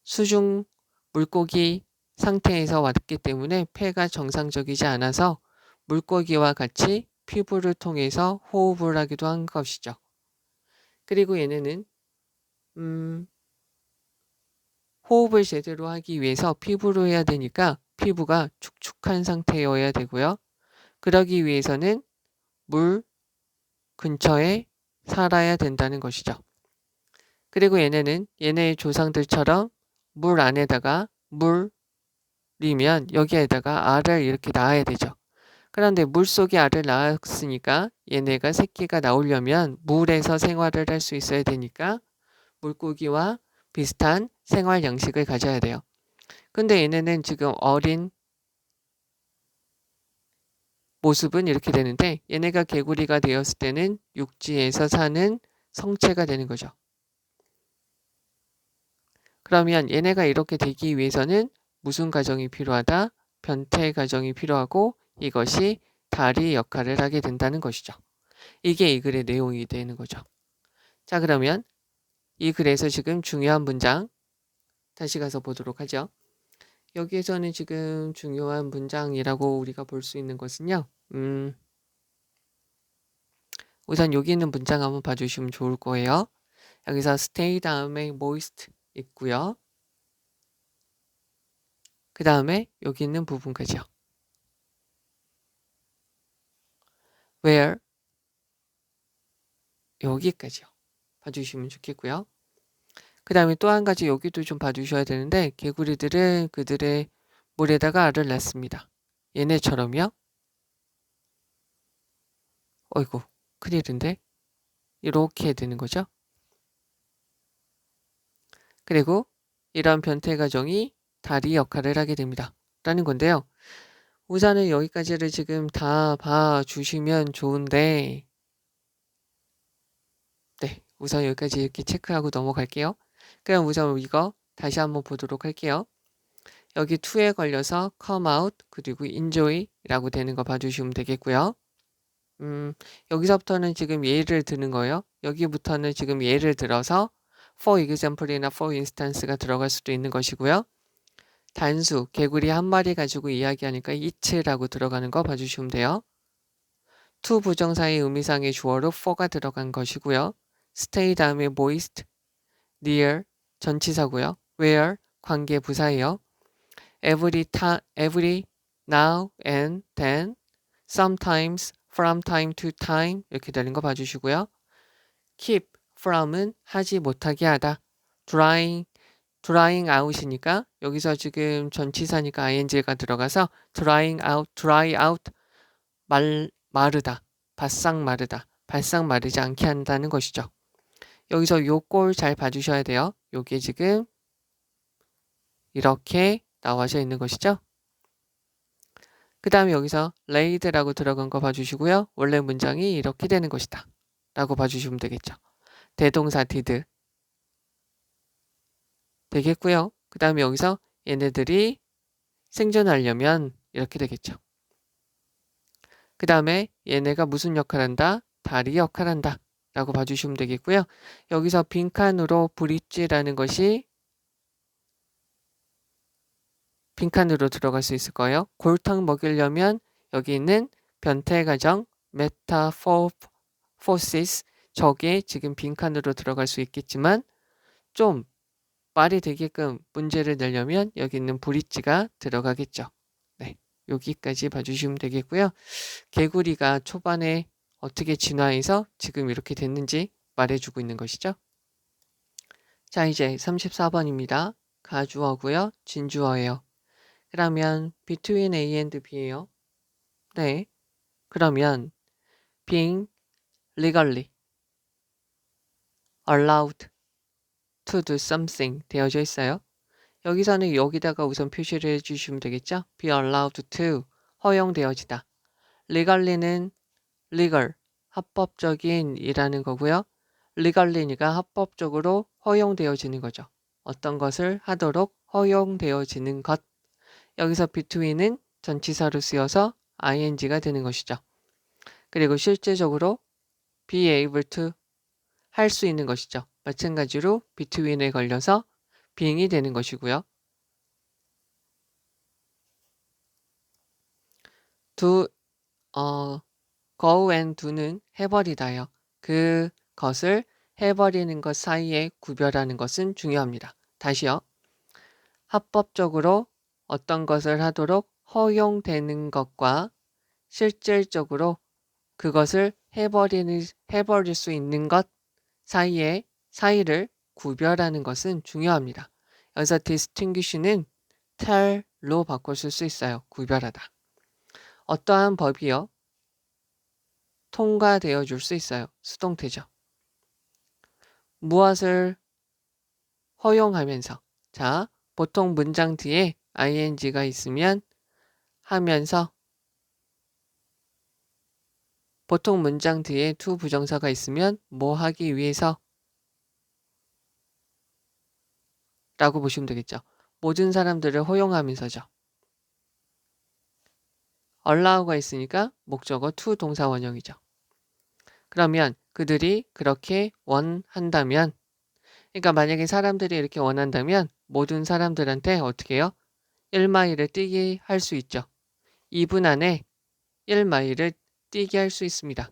수중 물고기 상태에서 왔기 때문에 폐가 정상적이지 않아서 물고기와 같이 피부를 통해서 호흡을 하기도 한 것이죠. 그리고 얘네는 호흡을 제대로 하기 위해서 피부로 해야 되니까 피부가 축축한 상태여야 되고요. 그러기 위해서는 물 근처에 살아야 된다는 것이죠. 그리고 얘네의 조상들처럼 물 안에다가 물이면 여기에다가 알을 이렇게 낳아야 되죠. 그런데 물속에 알을 낳았으니까 얘네가 새끼가 나오려면 물에서 생활을 할 수 있어야 되니까 물고기와 비슷한 생활 양식을 가져야 돼요. 근데 얘네는 지금 어린 모습은 이렇게 되는데 얘네가 개구리가 되었을 때는 육지에서 사는 성체가 되는 거죠. 그러면 얘네가 이렇게 되기 위해서는 무슨 과정이 필요하다? 변태 과정이 필요하고 이것이 다리 역할을 하게 된다는 것이죠. 이게 이 글의 내용이 되는 거죠. 자, 그러면 이 글에서 지금 중요한 문장 다시 가서 보도록 하죠. 여기에서는 지금 중요한 문장이라고 우리가 볼 수 있는 것은요. 우선 여기 있는 문장 한번 봐주시면 좋을 거예요. 여기서 stay 다음에 moist 있고요. 그 다음에 여기 있는 부분까지요. where 여기까지요. 봐주시면 좋겠고요. 그 다음에 또 한 가지 여기도 좀 봐주셔야 되는데 개구리들은 그들의 물에다가 알을 낳습니다. 얘네처럼요. 어이구 큰일인데 이렇게 되는 거죠. 그리고 이런 변태 가정이 다리 역할을 하게 됩니다. 라는 건데요. 우선은 여기까지를 지금 다 봐주시면 좋은데 네, 우선 여기까지 이렇게 체크하고 넘어갈게요. 그럼 우선 이거 다시 한번 보도록 할게요. 여기 to에 걸려서 come out 그리고 enjoy 라고 되는 거 봐주시면 되겠고요. 여기서부터는 지금 예를 드는 거예요. 여기부터는 지금 예를 들어서 for example이나 for instance가 들어갈 수도 있는 것이고요. 단수, 개구리 한 마리 가지고 이야기하니까 it라고 들어가는 거 봐주시면 돼요. to 부정사의 의미상의 주어로 for가 들어간 것이고요. stay 다음에 moist, near 전치사고요. where 관계 부사예요. every now and then, sometimes, from time to time 이렇게 되는 거 봐주시고요. keep from은 하지 못하게 하다. drying out이니까 여기서 지금 전치사니까 ing가 들어가서 dry out 마르다, 바싹 마르다, 바싹 마르지 않게 한다는 것이죠. 여기서 요 꼴 잘 봐주셔야 돼요. 요게 지금 이렇게 나와져 있는 것이죠. 그 다음에 여기서 laid라고 들어간 거 봐주시고요. 원래 문장이 이렇게 되는 것이다 라고 봐주시면 되겠죠. 대동사 did 되겠고요. 그 다음에 여기서 얘네들이 생존하려면 이렇게 되겠죠. 그 다음에 얘네가 무슨 역할한다? 다리 역할한다 라고 봐주시면 되겠고요. 여기서 빈칸으로 브릿지라는 것이 빈칸으로 들어갈 수 있을 거예요. 골탕 먹이려면 여기 있는 변태 가정 메타포시스 저게 지금 빈칸으로 들어갈 수 있겠지만 좀 말이 되게끔 문제를 내려면 여기 있는 브릿지가 들어가겠죠. 네, 여기까지 봐주시면 되겠고요. 개구리가 초반에 어떻게 진화해서 지금 이렇게 됐는지 말해주고 있는 것이죠. 자, 이제 34번입니다. 가주어고요. 진주어예요. 그러면 between A and B예요. 네, 그러면 being legally allowed to do something 되어져 있어요. 여기서는 여기다가 우선 표시를 해주시면 되겠죠. be allowed to 허용되어지다. legally는 legal 합법적인 이라는 거고요. legally니까 합법적으로 허용되어지는 거죠. 어떤 것을 하도록 허용되어지는 것. 여기서 between은 전치사로 쓰여서 ing가 되는 것이죠. 그리고 실제적으로 be able to 할 수 있는 것이죠. 마찬가지로 between에 걸려서 being이 되는 것이고요. go and do는 해버리다요. 그것을 해버리는 것 사이에 구별하는 것은 중요합니다. 다시요. 합법적으로 어떤 것을 하도록 허용되는 것과 실질적으로 그것을 해버릴 수 있는 것 사이를 구별하는 것은 중요합니다. 여기서 distinguish는 tell로 바꿔 쓸 수 있어요. 구별하다. 어떠한 법이요? 통과되어 줄 수 있어요. 수동태죠. 무엇을 허용하면서 자, 보통 문장 뒤에 ing가 있으면 하면서 보통 문장 뒤에 to 부정사가 있으면 뭐 하기 위해서 라고 보시면 되겠죠. 모든 사람들을 허용하면서죠. allow가 있으니까 목적어 to 동사 원형이죠. 그러면 그들이 그렇게 원한다면 그러니까 만약에 사람들이 이렇게 원한다면 모든 사람들한테 어떻게 해요? 1마일을 뛰게 할 수 있죠. 2분 안에 1마일을 뛰게 할 수 있습니다.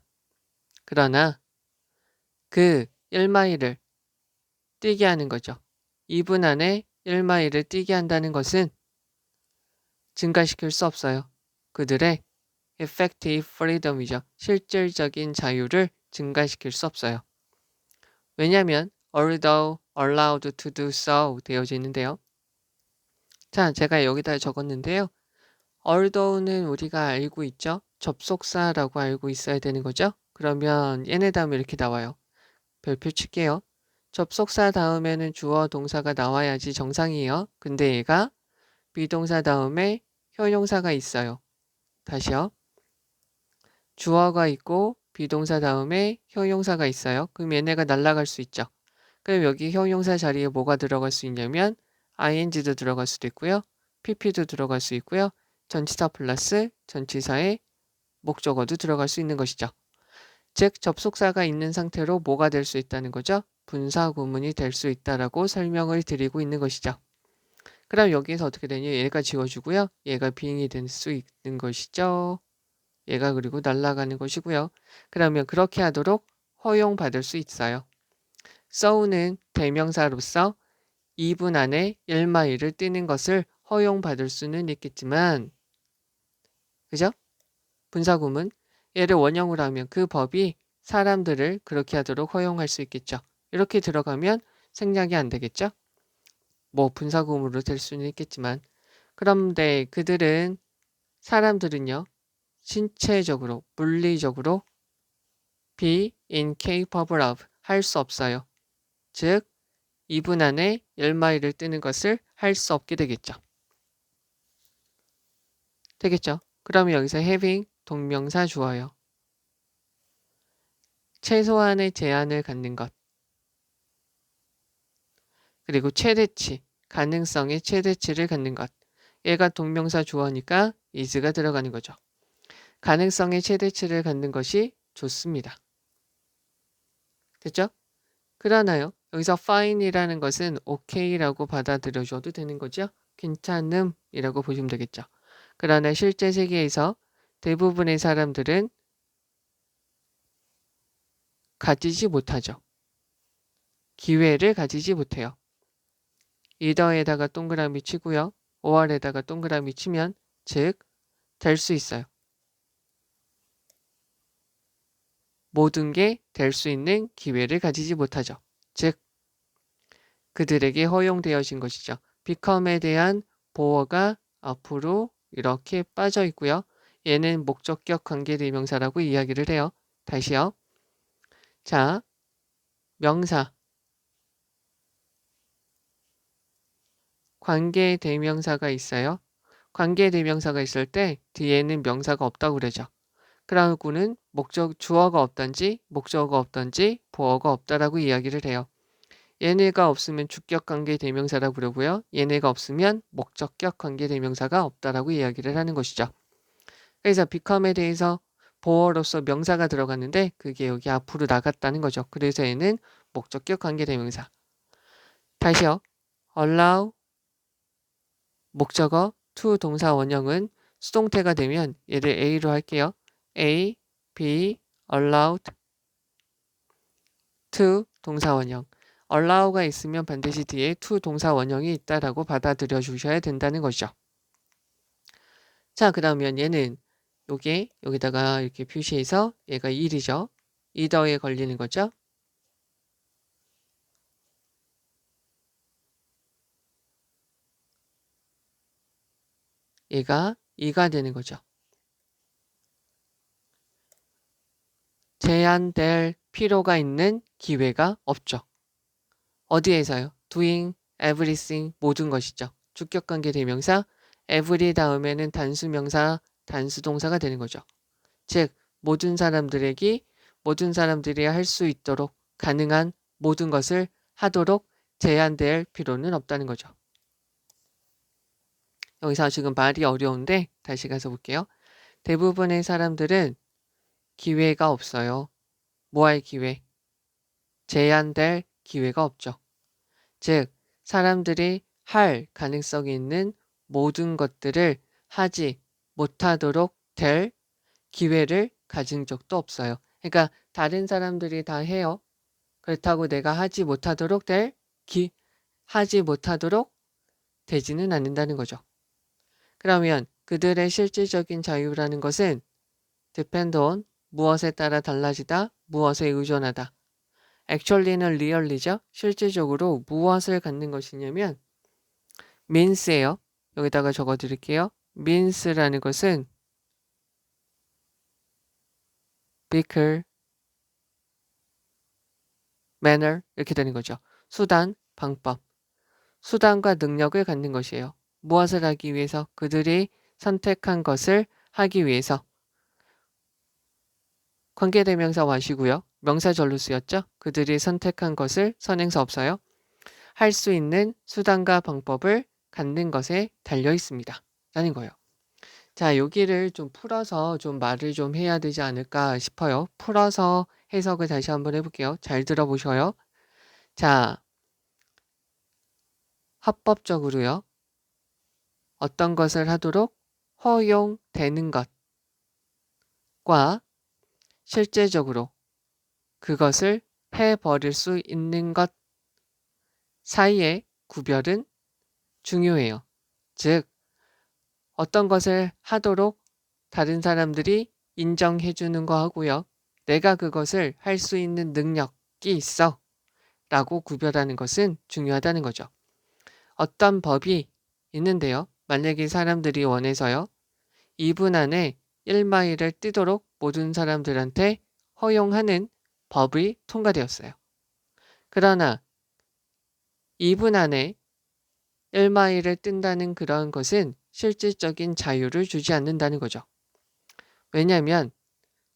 그러나 그 1마일을 뛰게 하는 거죠. 2분 안에 1마일을 뛰게 한다는 것은 증가시킬 수 없어요. 그들의 effective freedom이죠. 실질적인 자유를 증가시킬 수 없어요. 왜냐하면 although allowed to do so 되어져 있는데요. 자, 제가 여기다 적었는데요. although는 우리가 알고 있죠. 접속사라고 알고 있어야 되는 거죠. 그러면 얘네 다음에 이렇게 나와요. 별표 칠게요. 접속사 다음에는 주어 동사가 나와야지 정상이에요. 근데 얘가 비동사 다음에 형용사가 있어요. 다시요. 주어가 있고 비동사 다음에 형용사가 있어요. 그럼 얘네가 날아갈 수 있죠. 그럼 여기 형용사 자리에 뭐가 들어갈 수 있냐면 ing도 들어갈 수도 있고요. pp도 들어갈 수 있고요. 전치사 플러스 전치사의 목적어도 들어갈 수 있는 것이죠. 즉 접속사가 있는 상태로 뭐가 될 수 있다는 거죠? 분사 구문이 될 수 있다라고 설명을 드리고 있는 것이죠. 그럼 여기에서 어떻게 되냐? 얘가 지워주고요. 얘가 being이 될 수 있는 것이죠. 얘가 그리고 날아가는 것이고요. 그러면 그렇게 하도록 허용받을 수 있어요. so는 대명사로서 2분 안에 1마일을 뛰는 것을 허용받을 수는 있겠지만 그죠? 분사구문 얘를 원형으로 하면 그 법이 사람들을 그렇게 하도록 허용할 수 있겠죠. 이렇게 들어가면 생략이 안 되겠죠? 뭐 분사구문으로 될 수는 있겠지만 그런데 그들은 사람들은요. 신체적으로 물리적으로 be incapable of 할 수 없어요. 즉 2분 안에 10마일을 뜨는 것을 할 수 없게 되겠죠. 되겠죠? 그러면 여기서 having 동명사 주어요. 최소한의 제한을 갖는 것. 그리고 최대치, 가능성의 최대치를 갖는 것. 얘가 동명사 주어니까 is가 들어가는 거죠. 가능성의 최대치를 갖는 것이 좋습니다. 됐죠? 그러나요? 여기서 fine이라는 것은 okay라고 받아들여줘도 되는 거죠? 괜찮음이라고 보시면 되겠죠. 그러나 실제 세계에서 대부분의 사람들은 가지지 못하죠. 기회를 가지지 못해요. either에다가 동그라미 치고요. or에다가 동그라미 치면 즉 될 수 있어요. 모든 게 될 수 있는 기회를 가지지 못하죠. 즉 그들에게 허용되어진 것이죠. become에 대한 보어가 앞으로 이렇게 빠져 있고요. 얘는 목적격 관계대명사라고 이야기를 해요. 다시요. 자, 명사. 관계대명사가 있어요. 관계대명사가 있을 때 뒤에는 명사가 없다고 그러죠. 그러고는 주어가 없던지 목적어가 없던지 보어가 없다라고 이야기를 해요. 얘네가 없으면 주격 관계대명사라고 그러고요. 얘네가 없으면 목적격 관계대명사가 없다라고 이야기를 하는 것이죠. 그래서 become에 대해서 보어로서 명사가 들어갔는데 그게 여기 앞으로 나갔다는 거죠. 그래서 얘는 목적격 관계대명사. 다시요. allow 목적어 to 동사 원형은 수동태가 되면 얘를 A로 할게요. A, be allowed to 동사 원형. allow가 있으면 반드시 뒤에 to 동사 원형이 있다라고 받아들여 주셔야 된다는 것이죠. 자, 그러면 얘는 요게 여기다가 이렇게 표시해서 얘가 1이죠. either에 걸리는 거죠. 얘가 2가 되는 거죠. 제한될 필요가 있는 기회가 없죠. 어디에서요? doing, everything, 모든 것이죠. 주격관계 대명사, every 다음에는 단수명사, 단수동사가 되는 거죠. 즉, 모든 사람들이 할 수 있도록 가능한 모든 것을 하도록 제한될 필요는 없다는 거죠. 여기서 지금 말이 어려운데 다시 가서 볼게요. 대부분의 사람들은 기회가 없어요. 뭐 할 기회? 제한될 기회가 없죠. 즉, 사람들이 할 가능성이 있는 모든 것들을 하지 못하도록 될 기회를 가진 적도 없어요. 그러니까 다른 사람들이 다 해요. 그렇다고 내가 하지 못하도록 되지는 않는다는 거죠. 그러면 그들의 실질적인 자유라는 것은 depend on 무엇에 따라 달라지다, 무엇에 의존하다. actually는 really죠. 실질적으로 무엇을 갖는 것이냐면 means예요. 여기다가 적어 드릴게요. means라는 것은 vehicle, manner 이렇게 되는 거죠. 수단, 방법. 수단과 능력을 갖는 것이에요. 무엇을 하기 위해서? 그들이 선택한 것을 하기 위해서. 관계대명사 와시고요. 명사절로 쓰였죠. 그들이 선택한 것을 선행사 없어요. 할 수 있는 수단과 방법을 갖는 것에 달려 있습니다. 라는 거예요. 자, 여기를 좀 풀어서 좀 말을 좀 해야 되지 않을까 싶어요. 풀어서 해석을 다시 한번 해볼게요. 잘 들어보셔요. 자, 합법적으로요. 어떤 것을 하도록 허용되는 것과 실제적으로 그것을 해버릴 수 있는 것 사이의 구별은 중요해요. 즉, 어떤 것을 하도록 다른 사람들이 인정해 주는 거 하고요. 내가 그것을 할 수 있는 능력이 있어 라고 구별하는 것은 중요하다는 거죠. 어떤 법이 있는데요. 만약에 사람들이 원해서요. 2분 안에 1마일을 뛰도록 모든 사람들한테 허용하는 법이 통과되었어요. 그러나 2분 안에 1마일을 뛴다는 그런 것은 실질적인 자유를 주지 않는다는 거죠. 왜냐하면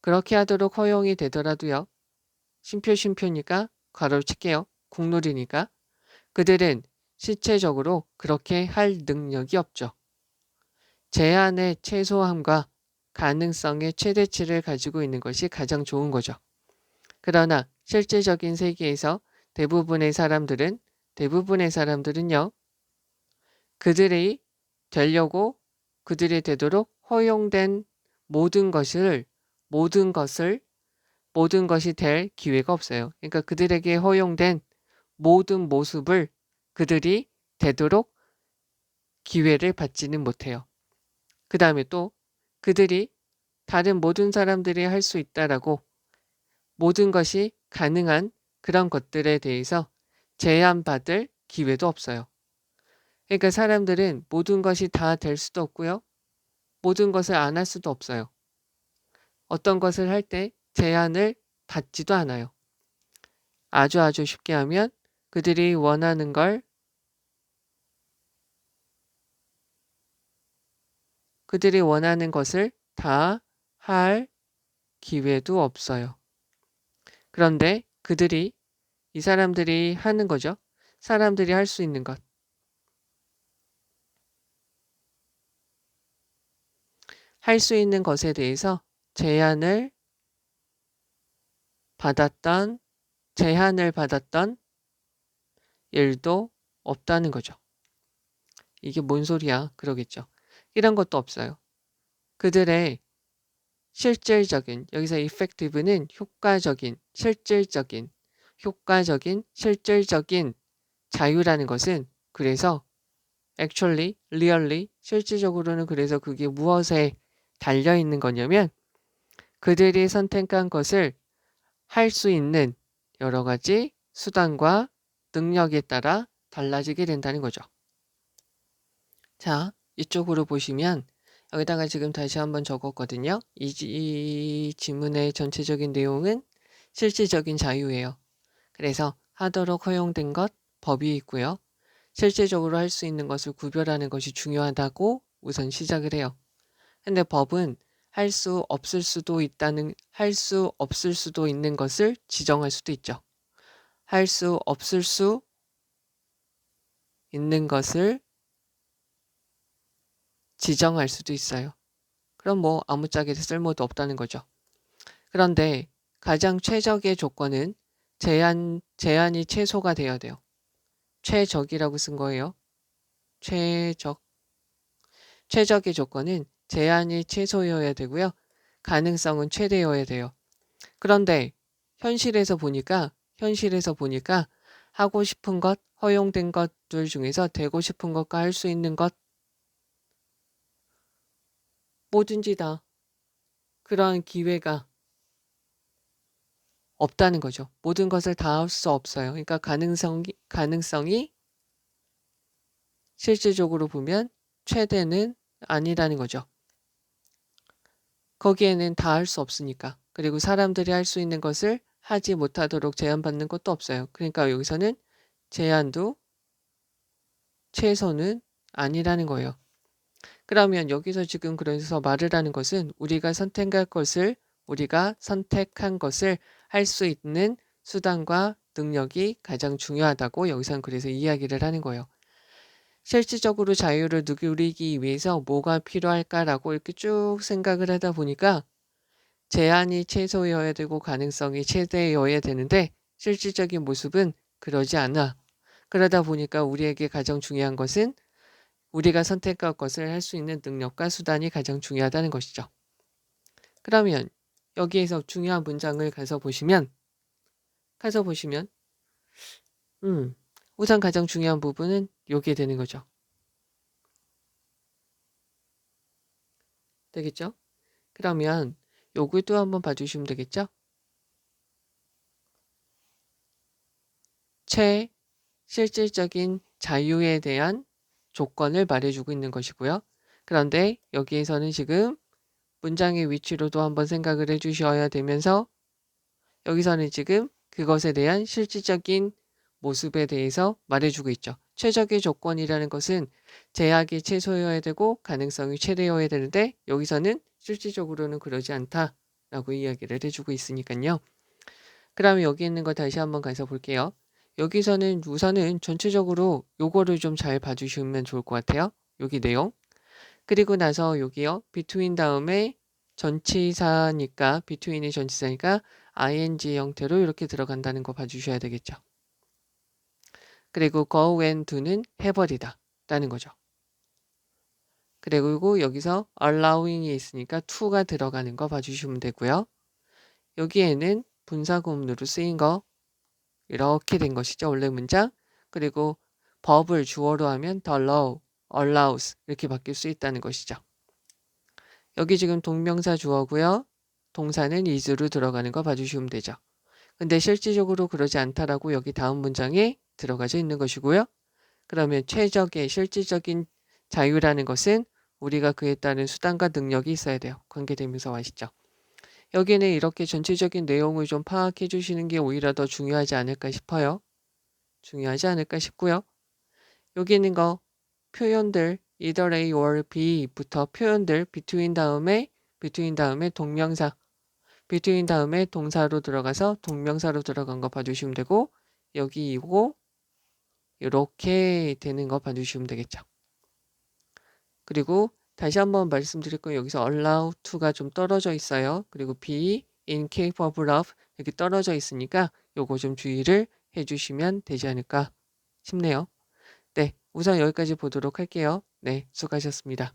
그렇게 하도록 허용이 되더라도요. 심표니까 괄호를 칠게요. 국룰이니까 그들은 실체적으로 그렇게 할 능력이 없죠. 제한의 최소함과 가능성의 최대치를 가지고 있는 것이 가장 좋은 거죠. 그러나 실제적인 세계에서 대부분의 사람들은요, 그들이 되려고 그들이 되도록 허용된 모든 것이 될 기회가 없어요. 그러니까 그들에게 허용된 모든 모습을 그들이 되도록 기회를 받지는 못해요. 그 다음에 또 그들이 다른 모든 사람들이 할 수 있다라고 모든 것이 가능한 그런 것들에 대해서 제한받을 기회도 없어요. 그러니까 사람들은 모든 것이 다 될 수도 없고요. 모든 것을 안 할 수도 없어요. 어떤 것을 할 때 제한을 받지도 않아요. 아주 쉽게 하면 그들이 원하는 것을 다 할 기회도 없어요. 그런데 이 사람들이 하는 거죠. 사람들이 할 수 있는 것. 할 수 있는 것에 대해서 제한을 받았던 일도 없다는 거죠. 이게 뭔 소리야? 그러겠죠. 이런 것도 없어요. 그들의 실질적인, 여기서 effective는 효과적인, 실질적인 자유라는 것은 그래서 actually, really, 실질적으로는 그래서 그게 무엇에 달려 있는 거냐면 그들이 선택한 것을 할 수 있는 여러 가지 수단과 능력에 따라 달라지게 된다는 거죠. 자, 이쪽으로 보시면 여기다가 지금 다시 한번 적었거든요. 이 지문의 전체적인 내용은 실질적인 자유예요. 그래서 하도록 허용된 것, 법이 있고요. 실제적으로 할 수 있는 것을 구별하는 것이 중요하다고 우선 시작을 해요. 근데 법은 할 수 없을 수도 있는 것을 지정할 수도 있죠. 할 수 없을 수 있는 것을 지정할 수도 있어요. 그럼 뭐 아무짝에 쓸모도 없다는 거죠. 그런데 가장 최적의 조건은 제한이 최소가 되어야 돼요. 최적이라고 쓴 거예요. 최적의 조건은 제한이 최소여야 되고요. 가능성은 최대여야 돼요. 그런데 현실에서 보니까 하고 싶은 것, 허용된 것들 중에서 되고 싶은 것과 할 수 있는 것 뭐든지 다 그러한 기회가 없다는 거죠. 모든 것을 다 할 수 없어요. 그러니까 가능성이 실질적으로 보면 최대는 아니라는 거죠. 거기에는 다 할 수 없으니까. 그리고 사람들이 할 수 있는 것을 하지 못하도록 제한받는 것도 없어요. 그러니까 여기서는 제한도 최소는 아니라는 거예요. 그러면 여기서 지금 그래서 말을 하는 것은 우리가 선택한 것을 할 수 있는 수단과 능력이 가장 중요하다고 여기서는 그래서 이야기를 하는 거예요. 실질적으로 자유를 누리기 위해서 뭐가 필요할까라고 이렇게 쭉 생각을 하다 보니까 제한이 최소여야 되고 가능성이 최대여야 되는데 실질적인 모습은 그러지 않아. 그러다 보니까 우리에게 가장 중요한 것은 우리가 선택할 것을 할 수 있는 능력과 수단이 가장 중요하다는 것이죠. 그러면 여기에서 중요한 문장을 가서 보시면 우선 가장 중요한 부분은 요게 되는 거죠. 되겠죠? 그러면 요것도 한번 봐주시면 되겠죠? 실질적인 자유에 대한 조건을 말해주고 있는 것이고요. 그런데 여기에서는 지금 문장의 위치로도 한번 생각을 해주셔야 되면서 여기서는 지금 그것에 대한 실질적인 모습에 대해서 말해주고 있죠. 최적의 조건이라는 것은 제약이 최소여야 되고 가능성이 최대여야 되는데 여기서는 실질적으로는 그러지 않다라고 이야기를 해주고 있으니까요. 그러면 여기 있는 거 다시 한번 가서 볼게요. 여기서는 우선은 전체적으로 요거를 좀 잘 봐주시면 좋을 것 같아요. 여기 내용. 그리고 나서 여기요. between 다음에 전치사니까 between이 전치사니까 ing 형태로 이렇게 들어간다는 거 봐주셔야 되겠죠. 그리고 go and do는 해버리다 라는 거죠. 그리고 여기서 allowing이 있으니까 to가 들어가는 거 봐주시면 되고요. 여기에는 분사구문으로 쓰인 거 이렇게 된 것이죠. 원래 문장. 그리고 verb을 주어로 하면 the law, allows 이렇게 바뀔 수 있다는 것이죠. 여기 지금 동명사 주어고요. 동사는 is로 들어가는 거 봐주시면 되죠. 근데 실질적으로 그러지 않다라고 여기 다음 문장에 들어가져 있는 것이고요. 그러면 최적의 실질적인 자유라는 것은 우리가 그에 따른 수단과 능력이 있어야 돼요. 관계대명사 와시죠. 여기는 이렇게 전체적인 내용을 좀 파악해 주시는 게 오히려 더 중요하지 않을까 싶어요. 중요하지 않을까 싶고요. 여기 있는 거 표현들 either A or B부터 표현들 between 다음에 동명사 between 다음에 동사로 들어가서 동명사로 들어간 거 봐주시면 되고 여기 이거 이렇게 되는 거 봐주시면 되겠죠. 그리고 다시 한번 말씀드릴 건 여기서 allow to가 좀 떨어져 있어요. 그리고 be incapable of 이렇게 떨어져 있으니까 요거 좀 주의를 해주시면 되지 않을까 싶네요. 네, 우선 여기까지 보도록 할게요. 네, 수고하셨습니다.